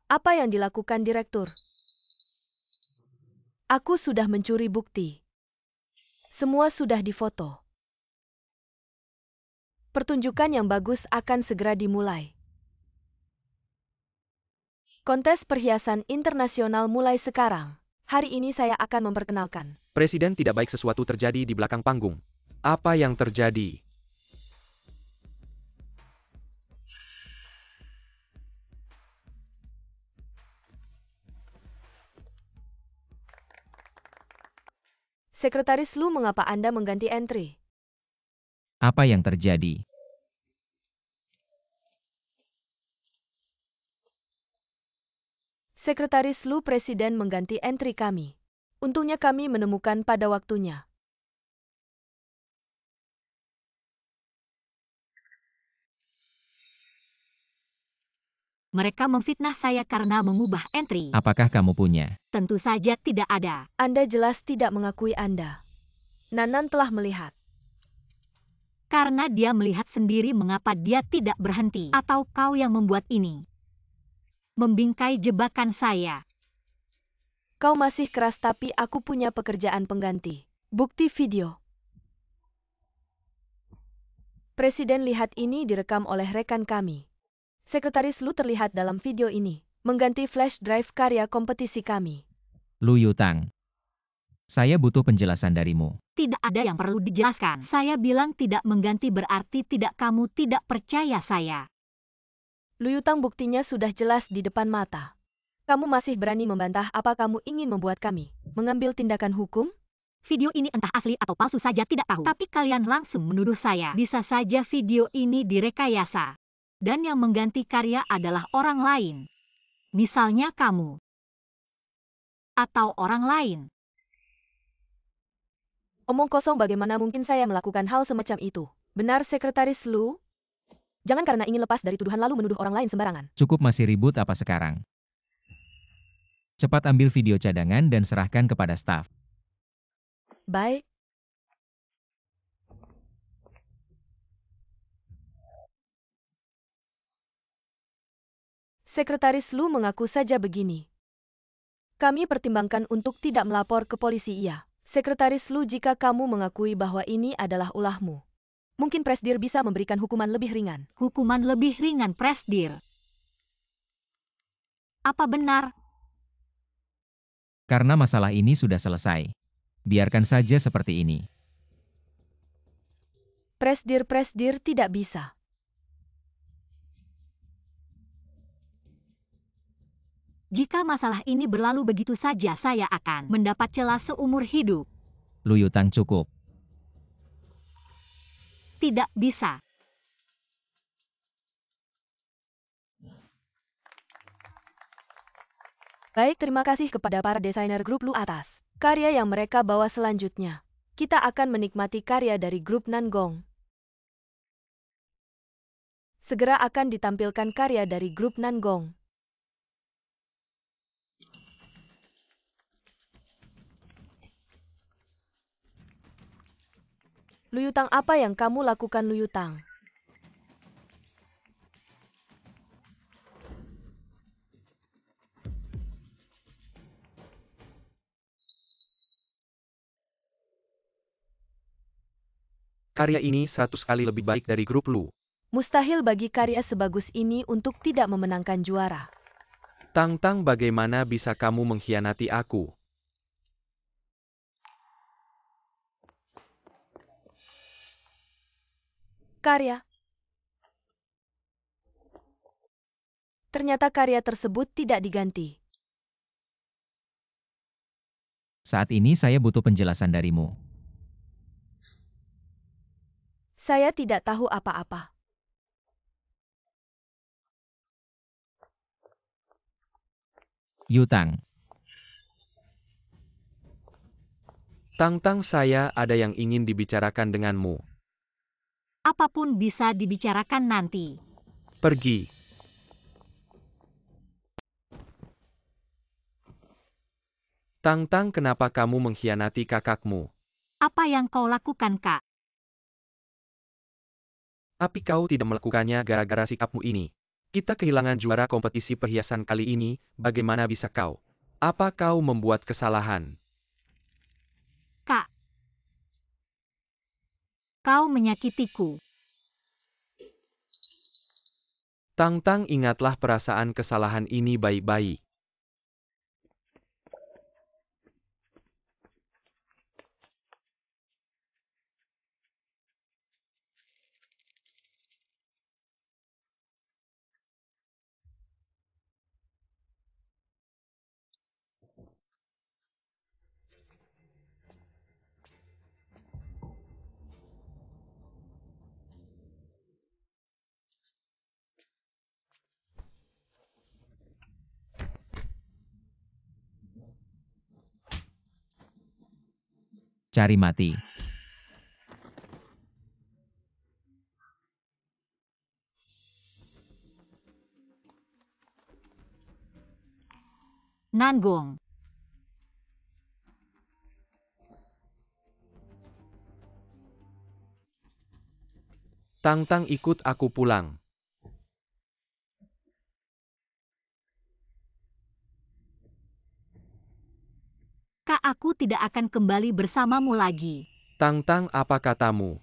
Apa yang dilakukan direktur? Aku sudah mencuri bukti. Semua sudah difoto. Pertunjukan yang bagus akan segera dimulai. Kontes perhiasan internasional mulai sekarang. Hari ini saya akan memperkenalkan. Presiden, tidak baik sesuatu terjadi di belakang panggung. Apa yang terjadi? Sekretaris Lu, mengapa Anda mengganti entry? Apa yang terjadi? Sekretaris Lu, Presiden mengganti entry kami. Untungnya kami menemukan pada waktunya. Mereka memfitnah saya karena mengubah entry. Apakah kamu punya? Tentu saja tidak ada. Anda jelas tidak mengakui Anda. Nanan telah melihat. Karena dia melihat sendiri, mengapa dia tidak berhenti? Atau kau yang membuat ini? Membingkai jebakan saya. Kau masih keras, tapi aku punya pekerjaan pengganti. Bukti video. Presiden, lihat, ini direkam oleh rekan kami. Sekretaris Lu terlihat dalam video ini, mengganti flash drive karya kompetisi kami. Lu Yutang. Saya butuh penjelasan darimu. Tidak ada yang perlu dijelaskan. Saya bilang tidak mengganti berarti kamu tidak percaya saya. Lu Yutang, buktinya sudah jelas di depan mata. Kamu masih berani membantah? Apa kamu ingin membuat kami mengambil tindakan hukum? Video ini entah asli atau palsu saja tidak tahu. Tapi kalian langsung menuduh saya. Bisa saja video ini direkayasa. Dan yang mengganti karya adalah orang lain. Misalnya kamu. Atau orang lain. Omong kosong, bagaimana mungkin saya melakukan hal semacam itu? Benar, Sekretaris Lu? Jangan karena ingin lepas dari tuduhan lalu menuduh orang lain sembarangan. Cukup masih ribut apa sekarang? Cepat ambil video cadangan dan serahkan kepada staf. Baik. Sekretaris Lu mengaku saja begini. Kami pertimbangkan untuk tidak melapor ke polisi. Iya. Sekretaris Lu, jika kamu mengakui bahwa ini adalah ulahmu, mungkin Presdir bisa memberikan hukuman lebih ringan. Hukuman lebih ringan, Presdir. Apa benar? Karena masalah ini sudah selesai. Biarkan saja seperti ini. Presdir tidak bisa. Jika masalah ini berlalu begitu saja, saya akan mendapat celah seumur hidup. Lu Yutang, cukup. Tidak bisa. Baik, terima kasih kepada para desainer grup Lu atas karya yang mereka bawa selanjutnya. Kita akan menikmati karya dari grup Nangong. Segera akan ditampilkan karya dari grup Nangong. Lu Yutang, apa yang kamu lakukan, Lu Yutang? Karya ini 100 kali lebih baik dari grup Lu. Mustahil bagi karya sebagus ini untuk tidak memenangkan juara. Tang, bagaimana bisa kamu mengkhianati aku? Karya. Ternyata karya tersebut tidak diganti. Saat ini saya butuh penjelasan darimu. Saya tidak tahu apa-apa. Yutang. Tang, saya ada yang ingin dibicarakan denganmu. Apapun bisa dibicarakan nanti. Pergi. Tang, kenapa kamu mengkhianati kakakmu? Apa yang kau lakukan, Kak? Tapi kau tidak melakukannya gara-gara sikapmu ini. Kita kehilangan juara kompetisi perhiasan kali ini, bagaimana bisa kau? Apa kau membuat kesalahan? Kak. Kau menyakitiku. Tang, ingatlah perasaan kesalahan ini baik-baik. Cari mati. Nangong. Tang, ikut aku pulang. Kak, aku tidak akan kembali bersamamu lagi. Tang, apa katamu?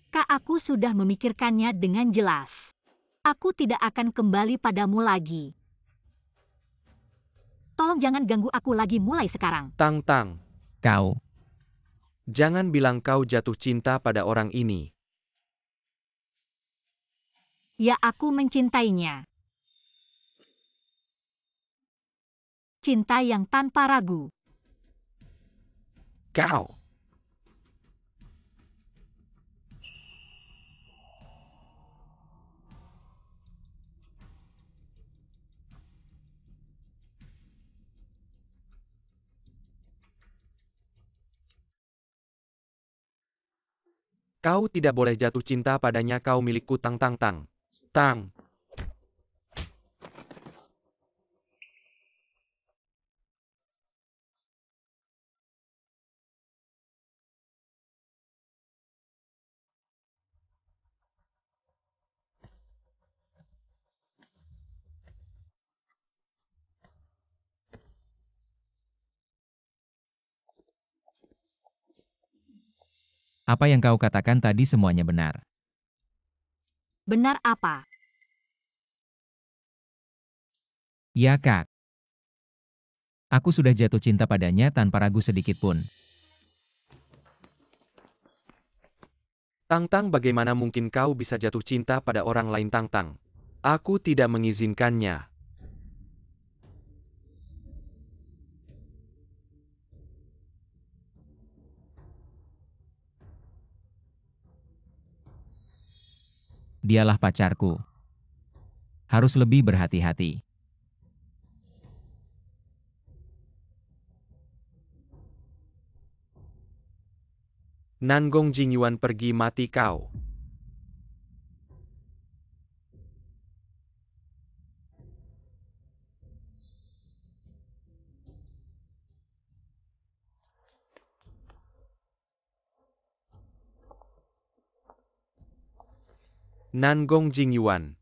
Kak, aku sudah memikirkannya dengan jelas. Aku tidak akan kembali padamu lagi. Tolong jangan ganggu aku lagi mulai sekarang. Tang Tang, Kau, jangan bilang kau jatuh cinta pada orang ini. Ya, aku mencintainya. Cinta yang tanpa ragu. Kau. Kau tidak boleh jatuh cinta padanya, kau milikku Tang Tang Tang. Tang. apa yang kau katakan tadi semuanya benar. Benar apa? Ya, Kak. Aku sudah jatuh cinta padanya tanpa ragu sedikit pun. Tang Tang, bagaimana mungkin kau bisa jatuh cinta pada orang lain, Tang Tang? Aku tidak mengizinkannya. Dialah pacarku. Harus lebih berhati-hati. Nangong Jingyuan, pergi mati kau. Nangong Jingyuan.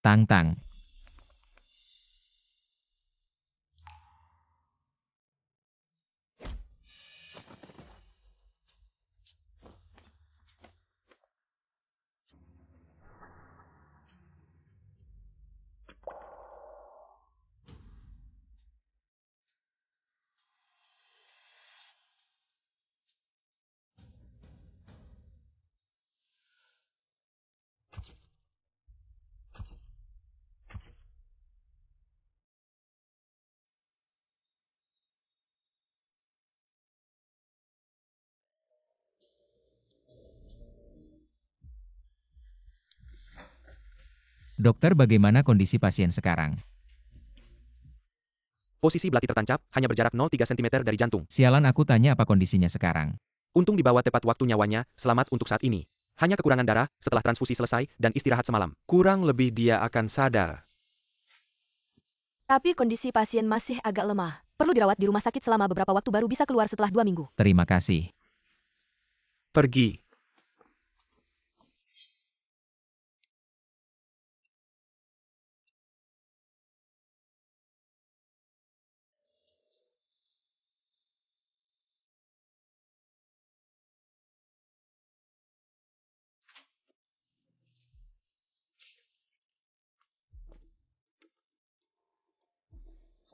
Tang Tang. Dokter, bagaimana kondisi pasien sekarang? Posisi belati tertancap, hanya berjarak 0,3 cm dari jantung. Sialan, aku tanya apa kondisinya sekarang. Untung dibawa tepat waktu, nyawanya selamat untuk saat ini. Hanya kekurangan darah setelah transfusi selesai dan istirahat semalam. Kurang lebih dia akan sadar. Tapi kondisi pasien masih agak lemah. Perlu dirawat di rumah sakit selama beberapa waktu, baru bisa keluar setelah 2 minggu. Terima kasih. Pergi.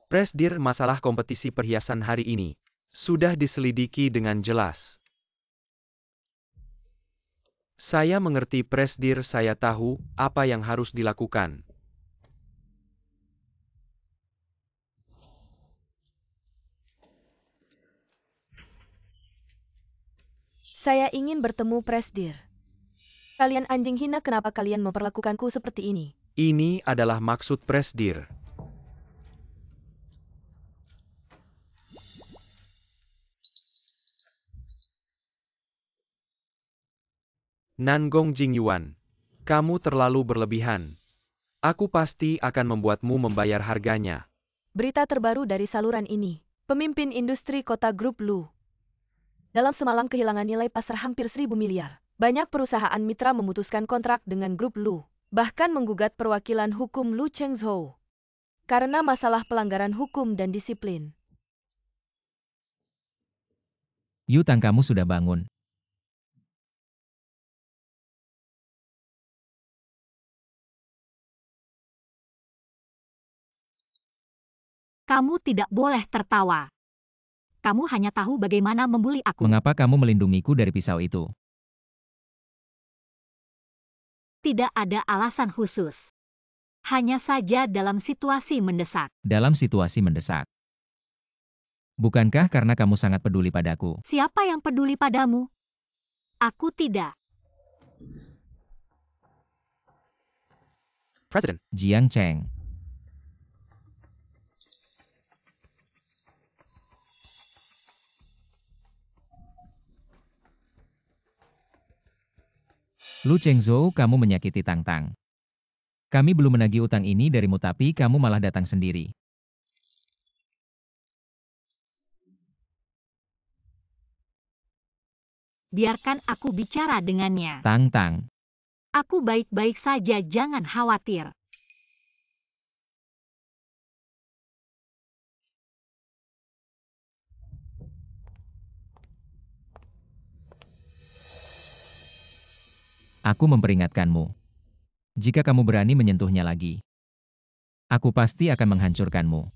Presdir, masalah kompetisi perhiasan hari ini sudah diselidiki dengan jelas. Saya mengerti, Presdir, saya tahu apa yang harus dilakukan. Saya ingin bertemu Presdir. Kalian anjing hina, kenapa kalian memperlakukanku seperti ini? Ini adalah maksud Presdir. Nangong Jingyuan, kamu terlalu berlebihan. Aku pasti akan membuatmu membayar harganya. Berita terbaru dari saluran ini. Pemimpin industri kota grup Lu. Dalam semalam kehilangan nilai pasar hampir 1.000 miliar. Banyak perusahaan mitra memutuskan kontrak dengan grup Lu, bahkan menggugat perwakilan hukum Lu Chengzhou karena masalah pelanggaran hukum dan disiplin. Yu Tang, kamu sudah bangun. Kamu tidak boleh tertawa. Kamu hanya tahu bagaimana membuli aku. Mengapa kamu melindungiku dari pisau itu? Tidak ada alasan khusus. Hanya saja dalam situasi mendesak. Dalam situasi mendesak. Bukankah karena kamu sangat peduli padaku? Siapa yang peduli padamu? Aku tidak. President. Jiang Cheng. Lu Chengzhou, kamu menyakiti Tang Tang. Kami belum menagih utang ini darimu, tapi kamu malah datang sendiri. Biarkan aku bicara dengannya. Tang Tang. Aku baik-baik saja, jangan khawatir. Aku memperingatkanmu. Jika kamu berani menyentuhnya lagi, aku pasti akan menghancurkanmu.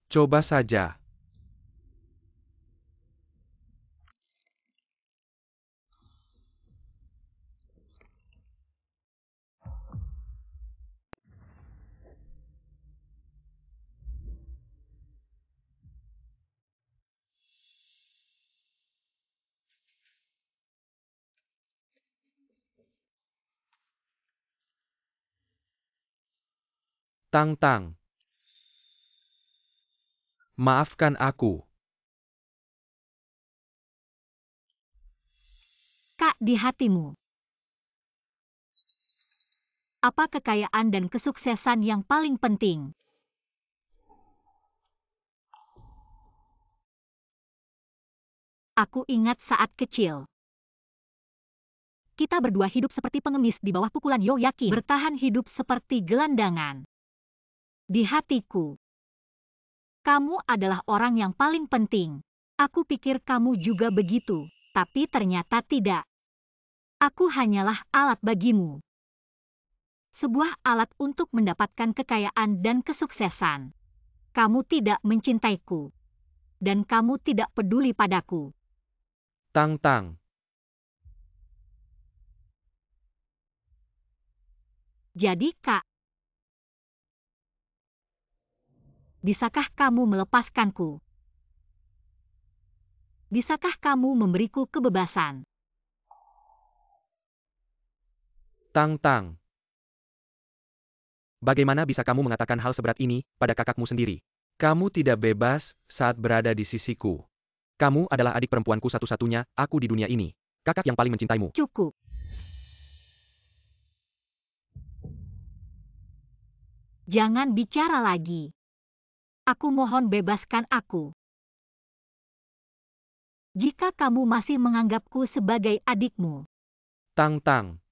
Coba saja. Tang Tang. Maafkan aku. Kak, di hatimu. Apa kekayaan dan kesuksesan yang paling penting? Aku ingat saat kecil. Kita berdua hidup seperti pengemis di bawah pukulan Yo Yakin. Bertahan hidup seperti gelandangan. Di hatiku. Kamu adalah orang yang paling penting. Aku pikir kamu juga begitu, tapi ternyata tidak. Aku hanyalah alat bagimu. Sebuah alat untuk mendapatkan kekayaan dan kesuksesan. Kamu tidak mencintaiku. Dan kamu tidak peduli padaku. Tang Tang. Jadi, Kak, bisakah kamu melepaskanku? Bisakah kamu memberiku kebebasan? Tang Tang. Bagaimana bisa kamu mengatakan hal seberat ini pada kakakmu sendiri? Kamu tidak bebas saat berada di sisiku. Kamu adalah adik perempuanku satu-satunya, aku di dunia ini. Kakak yang paling mencintaimu. Cukup. Jangan bicara lagi. Aku mohon, bebaskan aku. Jika kamu masih menganggapku sebagai adikmu. Tang Tang.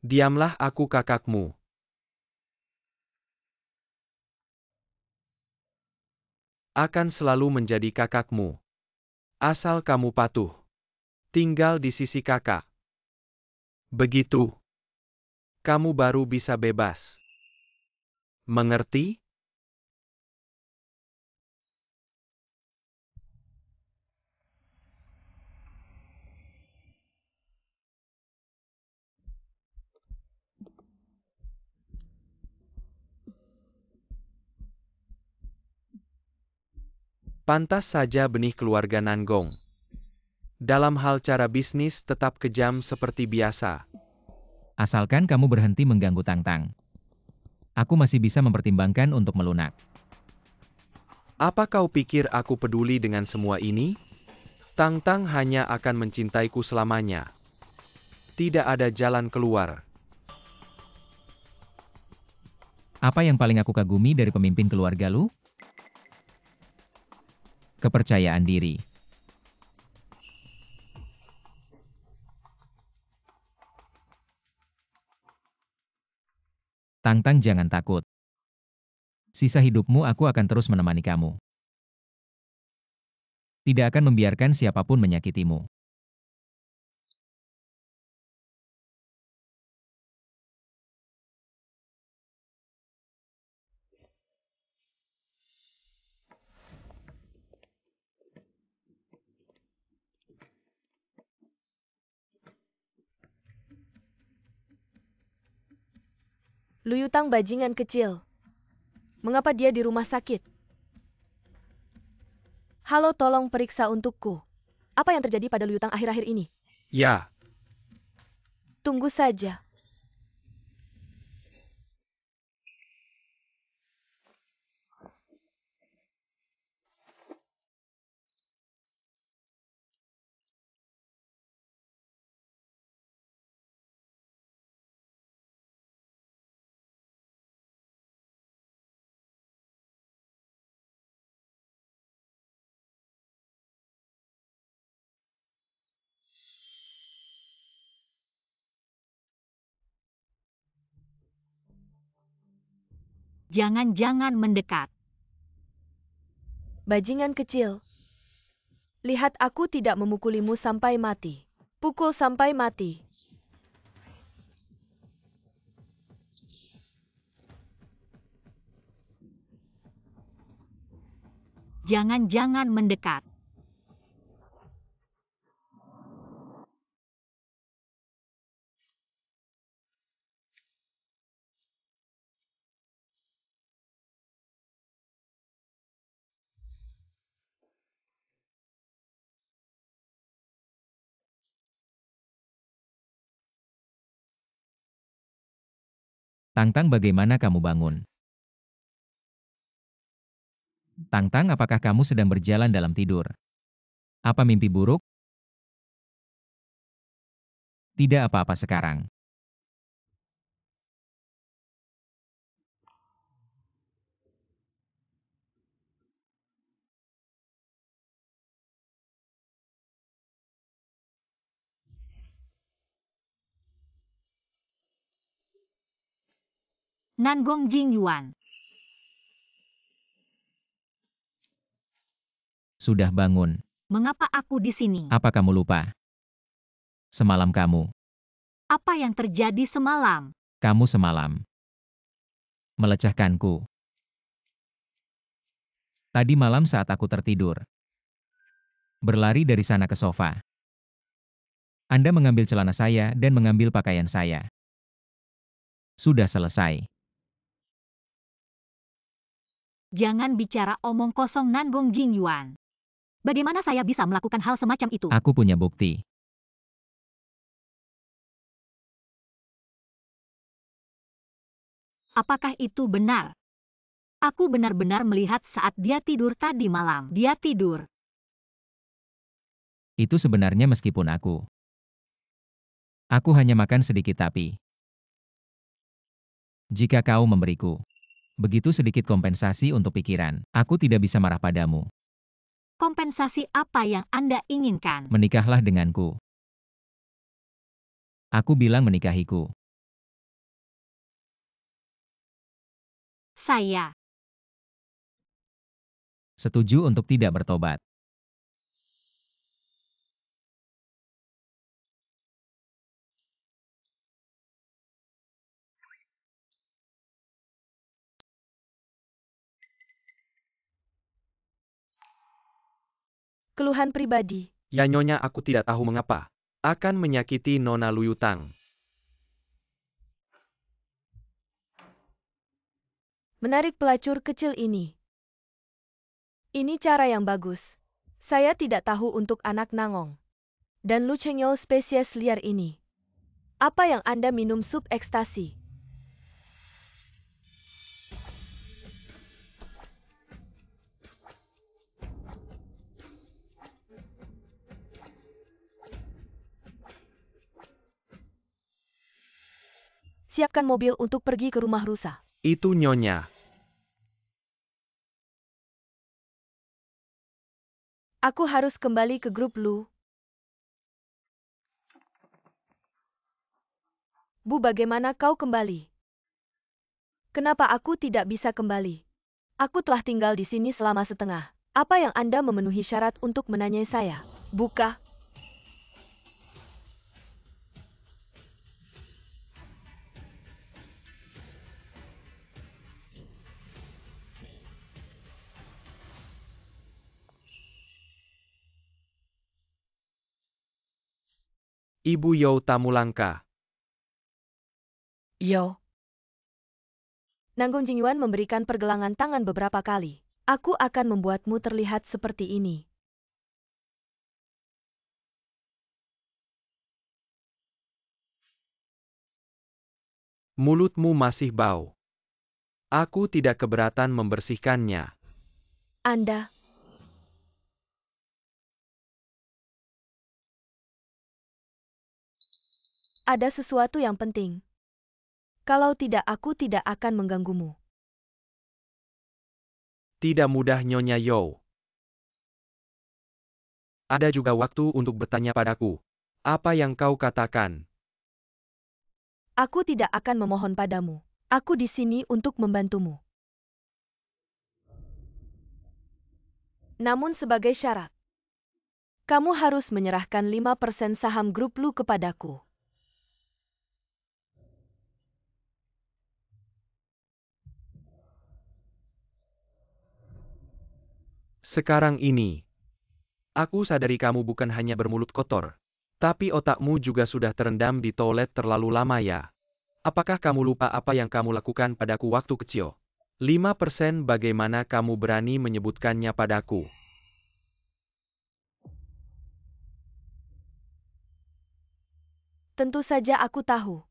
Diamlah, aku kakakmu. Akan selalu menjadi kakakmu. Asal kamu patuh. Tinggal di sisi kakak. Begitu. Kamu baru bisa bebas. Mengerti? Pantas saja benih keluarga Nangong. Dalam hal cara bisnis tetap kejam seperti biasa. Asalkan kamu berhenti mengganggu Tang Tang. Aku masih bisa mempertimbangkan untuk melunak. Apa kau pikir aku peduli dengan semua ini? Tang Tang hanya akan mencintaiku selamanya. Tidak ada jalan keluar. Apa yang paling aku kagumi dari pemimpin keluarga Lu? Kepercayaan diri. Tang-Tang, jangan takut. Sisa hidupmu aku akan terus menemani kamu. Tidak akan membiarkan siapapun menyakitimu. Luyutang bajingan kecil. Mengapa dia di rumah sakit? Halo, tolong periksa untukku. Apa yang terjadi pada Luyutang akhir-akhir ini? Ya, Tunggu saja. Jangan-jangan mendekat. Bajingan kecil. Lihat, aku tidak memukulimu sampai mati. Pukul sampai mati. Jangan-jangan mendekat. Tang-Tang, bagaimana kamu bangun? Tang-Tang, apakah kamu sedang berjalan dalam tidur? Apa mimpi buruk? Tidak apa-apa sekarang. Nangong Jingyuan. Sudah bangun. Mengapa aku di sini? Apa kamu lupa? Semalam kamu Apa yang terjadi semalam? semalam melecehkanku. Tadi malam saat aku tertidur, berlari dari sana ke sofa. Anda mengambil celana saya dan mengambil pakaian saya. Sudah selesai. Jangan bicara omong kosong, Nangong Jingyuan. Bagaimana saya bisa melakukan hal semacam itu? Aku punya bukti. Apakah itu benar? Aku benar-benar melihat saat dia tidur tadi malam. Dia tidur. Itu sebenarnya meskipun aku hanya makan sedikit, tapi jika kau memberiku begitu sedikit kompensasi untuk pikiran, aku tidak bisa marah padamu. Kompensasi apa yang Anda inginkan? Menikahlah denganku. Aku bilang menikahiku. Saya Setuju untuk tidak bertobat. Keluhan pribadi. ya Nyonya, aku tidak tahu mengapa. Akan menyakiti Nona Luyutang. Menarik pelacur kecil ini. Ini cara yang bagus. Saya tidak tahu untuk anak Nangong. Dan Lucenyo spesies liar ini. Apa yang Anda minum sup ekstasi? Siapkan mobil untuk pergi ke rumah rusa. Itu Nyonya. Aku harus kembali ke grup Lu. Bu, bagaimana kau kembali? Kenapa aku tidak bisa kembali? Aku telah tinggal di sini selama setengah. Apa yang Anda memenuhi syarat untuk menanyai saya? Buka. Ibu You tamu langka. Yo. Nanggong Jingyuan memberikan pergelangan tangan beberapa kali. Aku akan membuatmu terlihat seperti ini. Mulutmu masih bau. Aku tidak keberatan membersihkannya. Anda. Ada sesuatu yang penting. Kalau tidak, aku tidak akan mengganggumu. Tidak mudah, Nyonya You. Ada juga waktu untuk bertanya padaku. Apa yang kau katakan? Aku tidak akan memohon padamu. Aku di sini untuk membantumu. Namun sebagai syarat, kamu harus menyerahkan 5% saham grup Lu kepadaku. Sekarang ini, aku sadari kamu bukan hanya bermulut kotor, tapi otakmu juga sudah terendam di toilet terlalu lama ya. Apakah kamu lupa apa yang kamu lakukan padaku waktu kecil? 5% bagaimana kamu berani menyebutkannya padaku? Tentu saja aku tahu.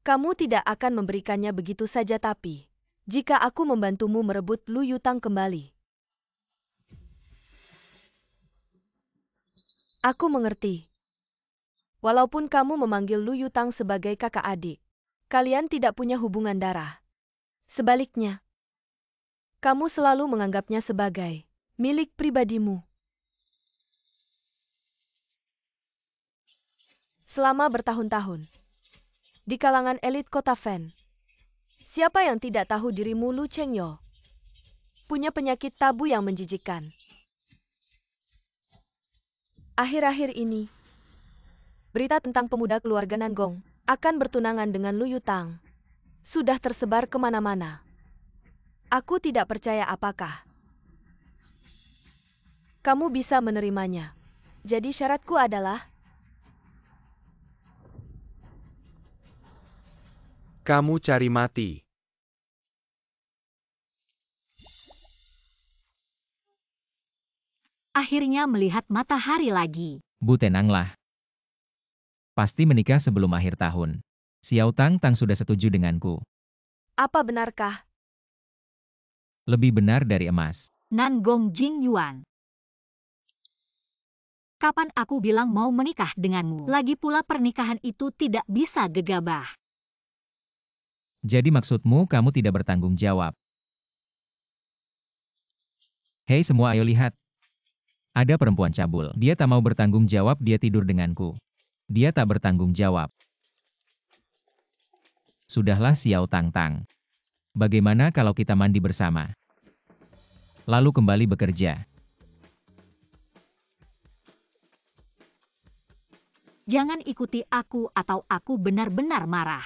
Kamu tidak akan memberikannya begitu saja, tapi jika aku membantumu merebut Lu Yutang kembali. Aku mengerti. Walaupun kamu memanggil Lu Yutang sebagai kakak adik, kalian tidak punya hubungan darah. Sebaliknya, kamu selalu menganggapnya sebagai milik pribadimu. Selama bertahun-tahun, di kalangan elit kota Fen, siapa yang tidak tahu dirimu Lu Chengyo? Punya penyakit tabu yang menjijikkan. Akhir-akhir ini, berita tentang pemuda keluarga Nanggong akan bertunangan dengan Lu Yutang sudah tersebar kemana-mana. Aku tidak percaya apakah kamu bisa menerimanya. Jadi syaratku adalah Kamu cari mati. Akhirnya melihat matahari lagi. Bu, tenanglah. Pasti menikah sebelum akhir tahun. Xiao Tang sudah setuju denganku. apa benarkah? Lebih benar dari emas. Nanggong Jingyuan. Kapan aku bilang mau menikah denganmu? Lagi pula pernikahan itu tidak bisa gegabah. Jadi maksudmu kamu tidak bertanggung jawab? Hei semua, ayo lihat. Ada perempuan cabul. Dia tak mau bertanggung jawab, dia tidur denganku. Dia tak bertanggung jawab. Sudahlah Xiao Tang. Bagaimana kalau kita mandi bersama? Lalu kembali bekerja. Jangan ikuti aku atau aku benar-benar marah.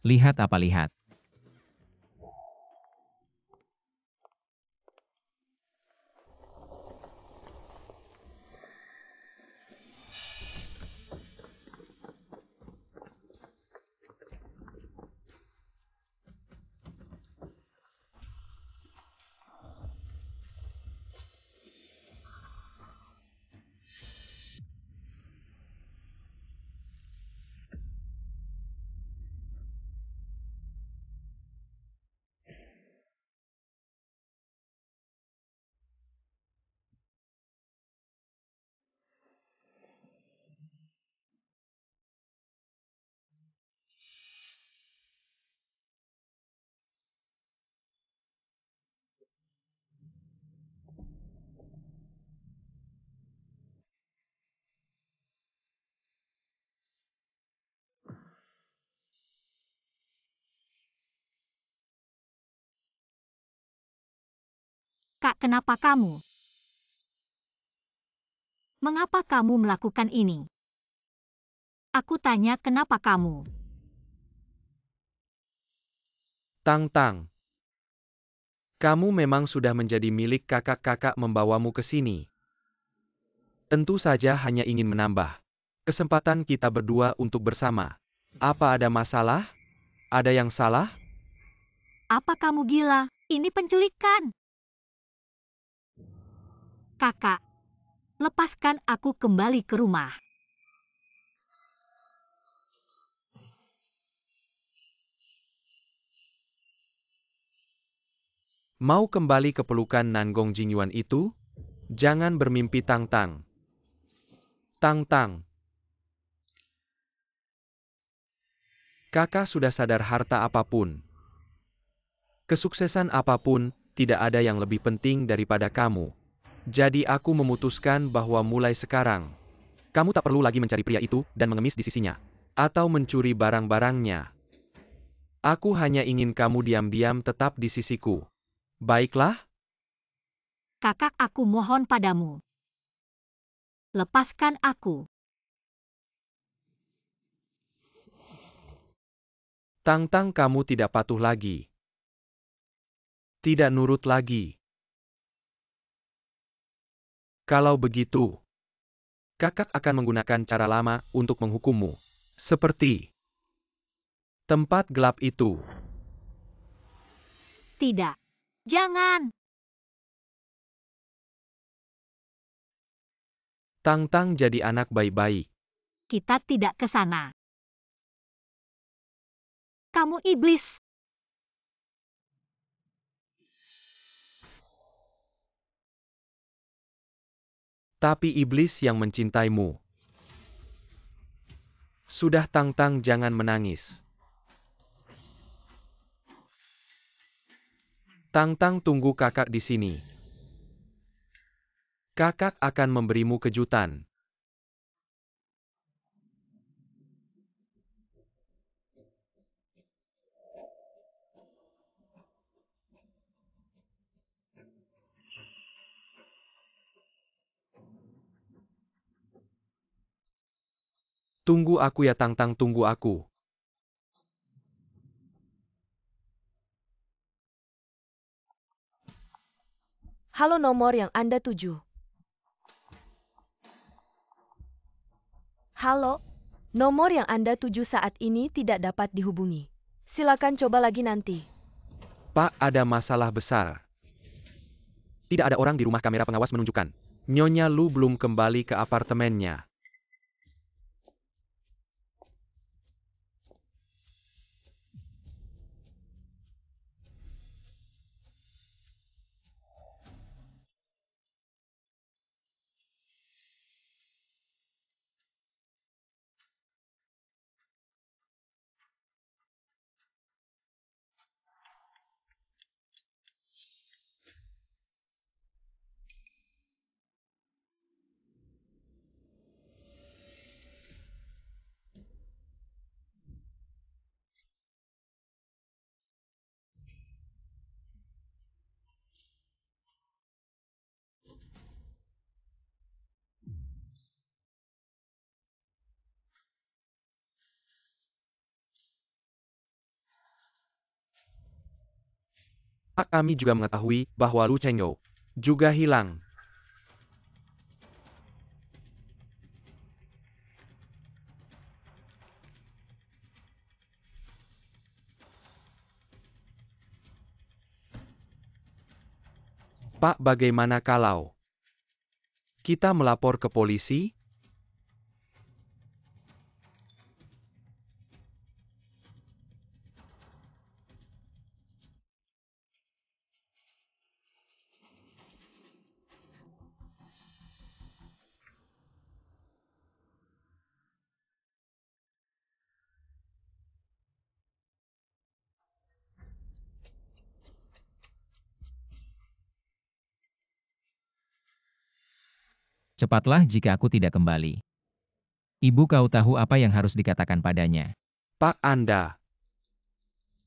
Lihat apa lihat? Kak, kenapa kamu? Mengapa kamu melakukan ini? Aku tanya kenapa kamu? Tang Tang. Kamu memang sudah menjadi milik kakak-kakak membawamu ke sini. Tentu saja hanya ingin menambah kesempatan kita berdua untuk bersama. Apa ada masalah? Ada yang salah? Apa kamu gila? Ini penculikan. Kakak, lepaskan aku kembali ke rumah. Mau kembali ke pelukan Nangong Jingyuan itu? Jangan bermimpi Tang Tang. Tang Tang. Kakak sudah sadar harta apapun, kesuksesan apapun, tidak ada yang lebih penting daripada kamu. Jadi aku memutuskan bahwa mulai sekarang, kamu tak perlu lagi mencari pria itu dan mengemis di sisinya. Atau mencuri barang-barangnya. Aku hanya ingin kamu diam-diam tetap di sisiku. Baiklah? Kakak, aku mohon padamu. Lepaskan aku. Tang Tang, kamu tidak patuh lagi. Tidak nurut lagi. Kalau begitu, kakak akan menggunakan cara lama untuk menghukummu. Seperti tempat gelap itu. Tidak. Jangan. Tang Tang jadi anak baik-baik. Kita tidak ke sana. Kamu iblis. Tapi iblis yang mencintaimu. Sudah Tang Tang, jangan menangis. Tang Tang, tunggu kakak di sini. Kakak akan memberimu kejutan. Tunggu aku ya Tang Tang, tunggu aku. Halo, nomor yang Anda tuju. Halo, nomor yang Anda tuju saat ini tidak dapat dihubungi. Silakan coba lagi nanti. Pak, ada masalah besar. Tidak ada orang di rumah, kamera pengawas menunjukkan. Nyonya Lu belum kembali ke apartemennya. Pak, kami juga mengetahui bahwa Lu Chengyou juga hilang. Pak, bagaimana kalau kita melapor ke polisi? Cepatlah jika aku tidak kembali. Ibu, kau tahu apa yang harus dikatakan padanya. Pak, Anda.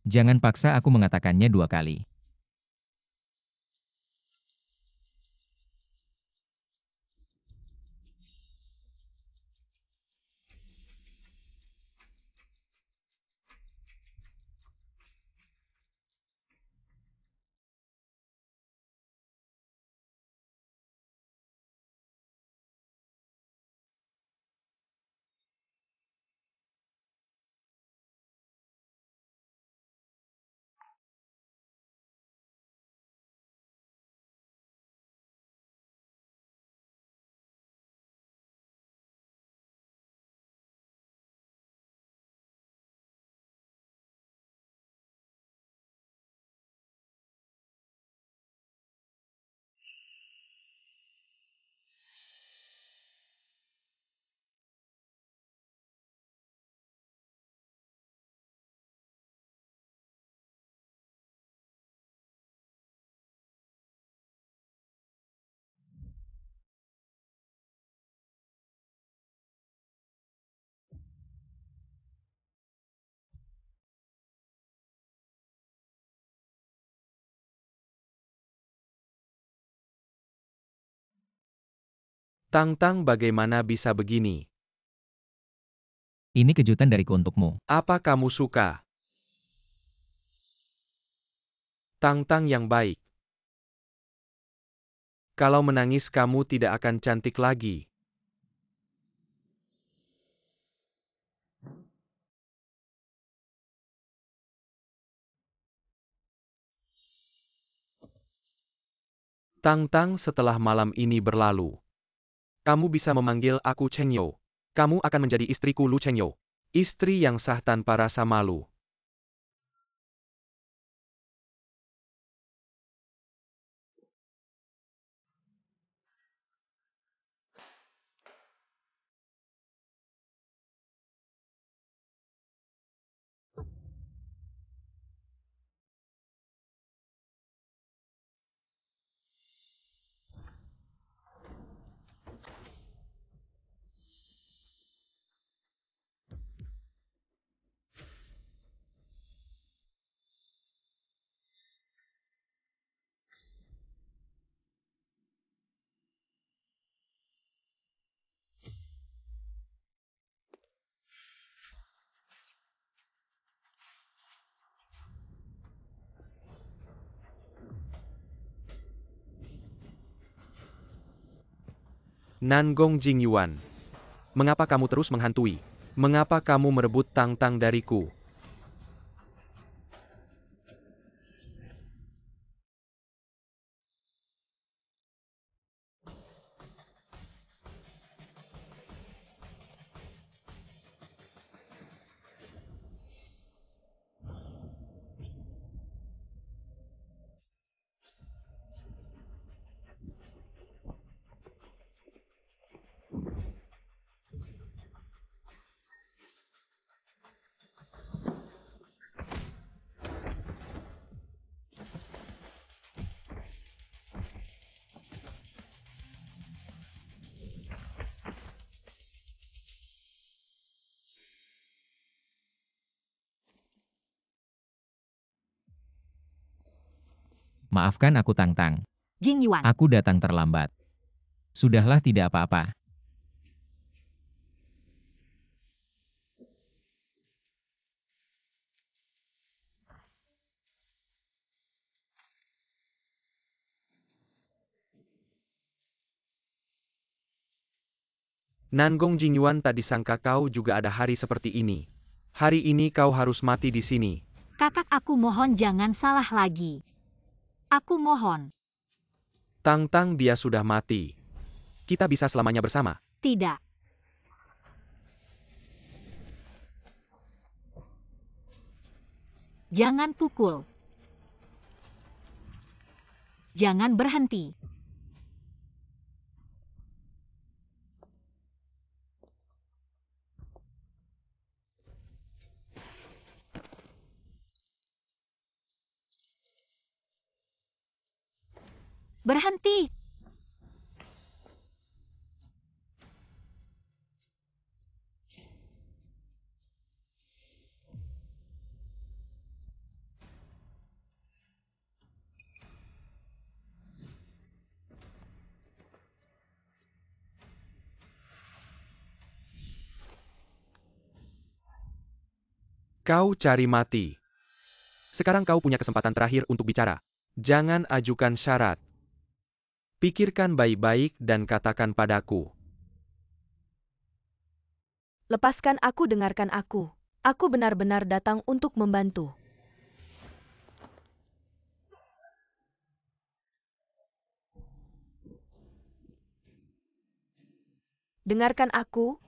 Jangan paksa aku mengatakannya 2 kali. Tang Tang, bagaimana bisa begini? Ini kejutan dariku untukmu. Apa kamu suka? Tang Tang yang baik. Kalau menangis kamu tidak akan cantik lagi. Tang Tang, setelah malam ini berlalu, kamu bisa memanggil aku Cheng Yo. Kamu akan menjadi istriku Lu Cheng Yo. Istri yang sah tanpa rasa malu. Nangong Jingyuan. Mengapa kamu terus menghantui? Mengapa kamu merebut Tang Tang dariku? Maafkan aku Tang Tang. Jingyuan. Aku datang terlambat. Sudahlah, tidak apa-apa. Nangong Jingyuan, tak disangka kau juga ada hari seperti ini. Hari ini kau harus mati di sini. Kakak, aku mohon jangan salah lagi. Aku mohon. Tang Tang, dia sudah mati. Kita bisa selamanya bersama. Tidak. Jangan pukul. Jangan berhenti. Berhenti. Kau cari mati. Sekarang kau punya kesempatan terakhir untuk bicara. Jangan ajukan syarat. Pikirkan baik-baik dan katakan padaku. Lepaskan aku, dengarkan aku. Aku benar-benar datang untuk membantu. Dengarkan aku.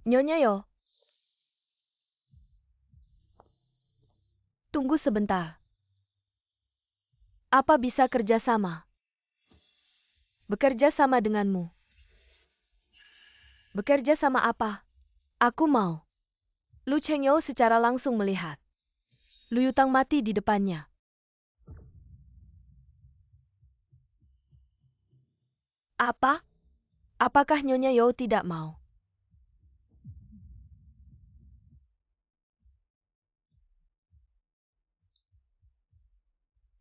Nyonya Yo. Tunggu sebentar. Apa bisa kerja sama? Bekerja sama denganmu. Bekerja sama apa? Aku mau. Lu Cheng Yo secara langsung melihat. Lu Yutang mati di depannya. Apa? Apakah Nyonya Yo tidak mau?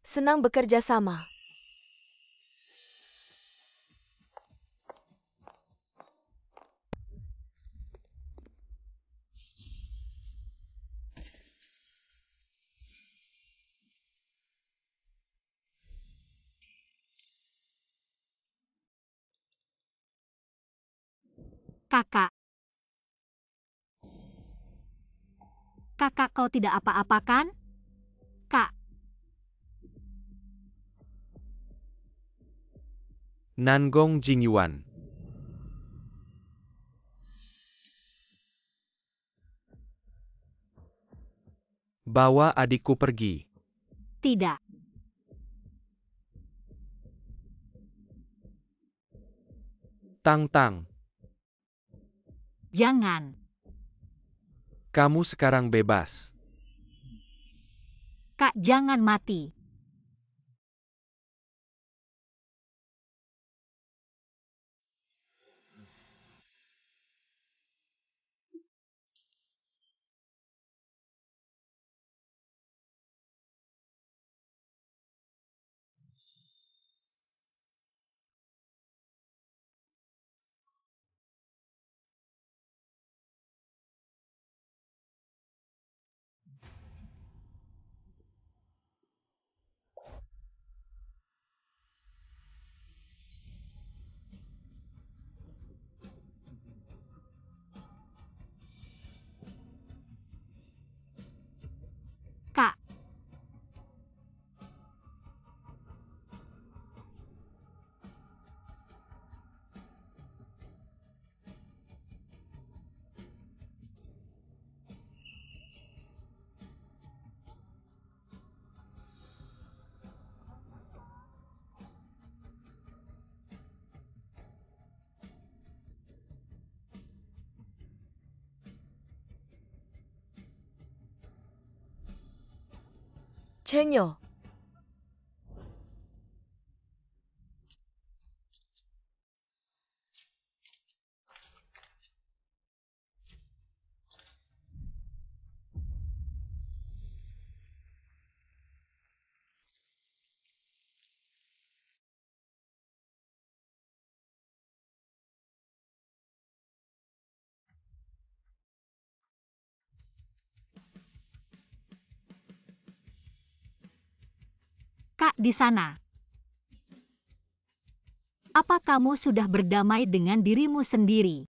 Senang bekerja sama. Kakak. Kakak, kau tidak apa-apa kan? Kak. Nangong Jingyuan. Bawa adikku pergi. Tidak. Tang-tang, Jangan. kamu sekarang bebas. Kak, jangan mati. Kak. Chenyo. Kak di sana. Apa kamu sudah berdamai dengan dirimu sendiri?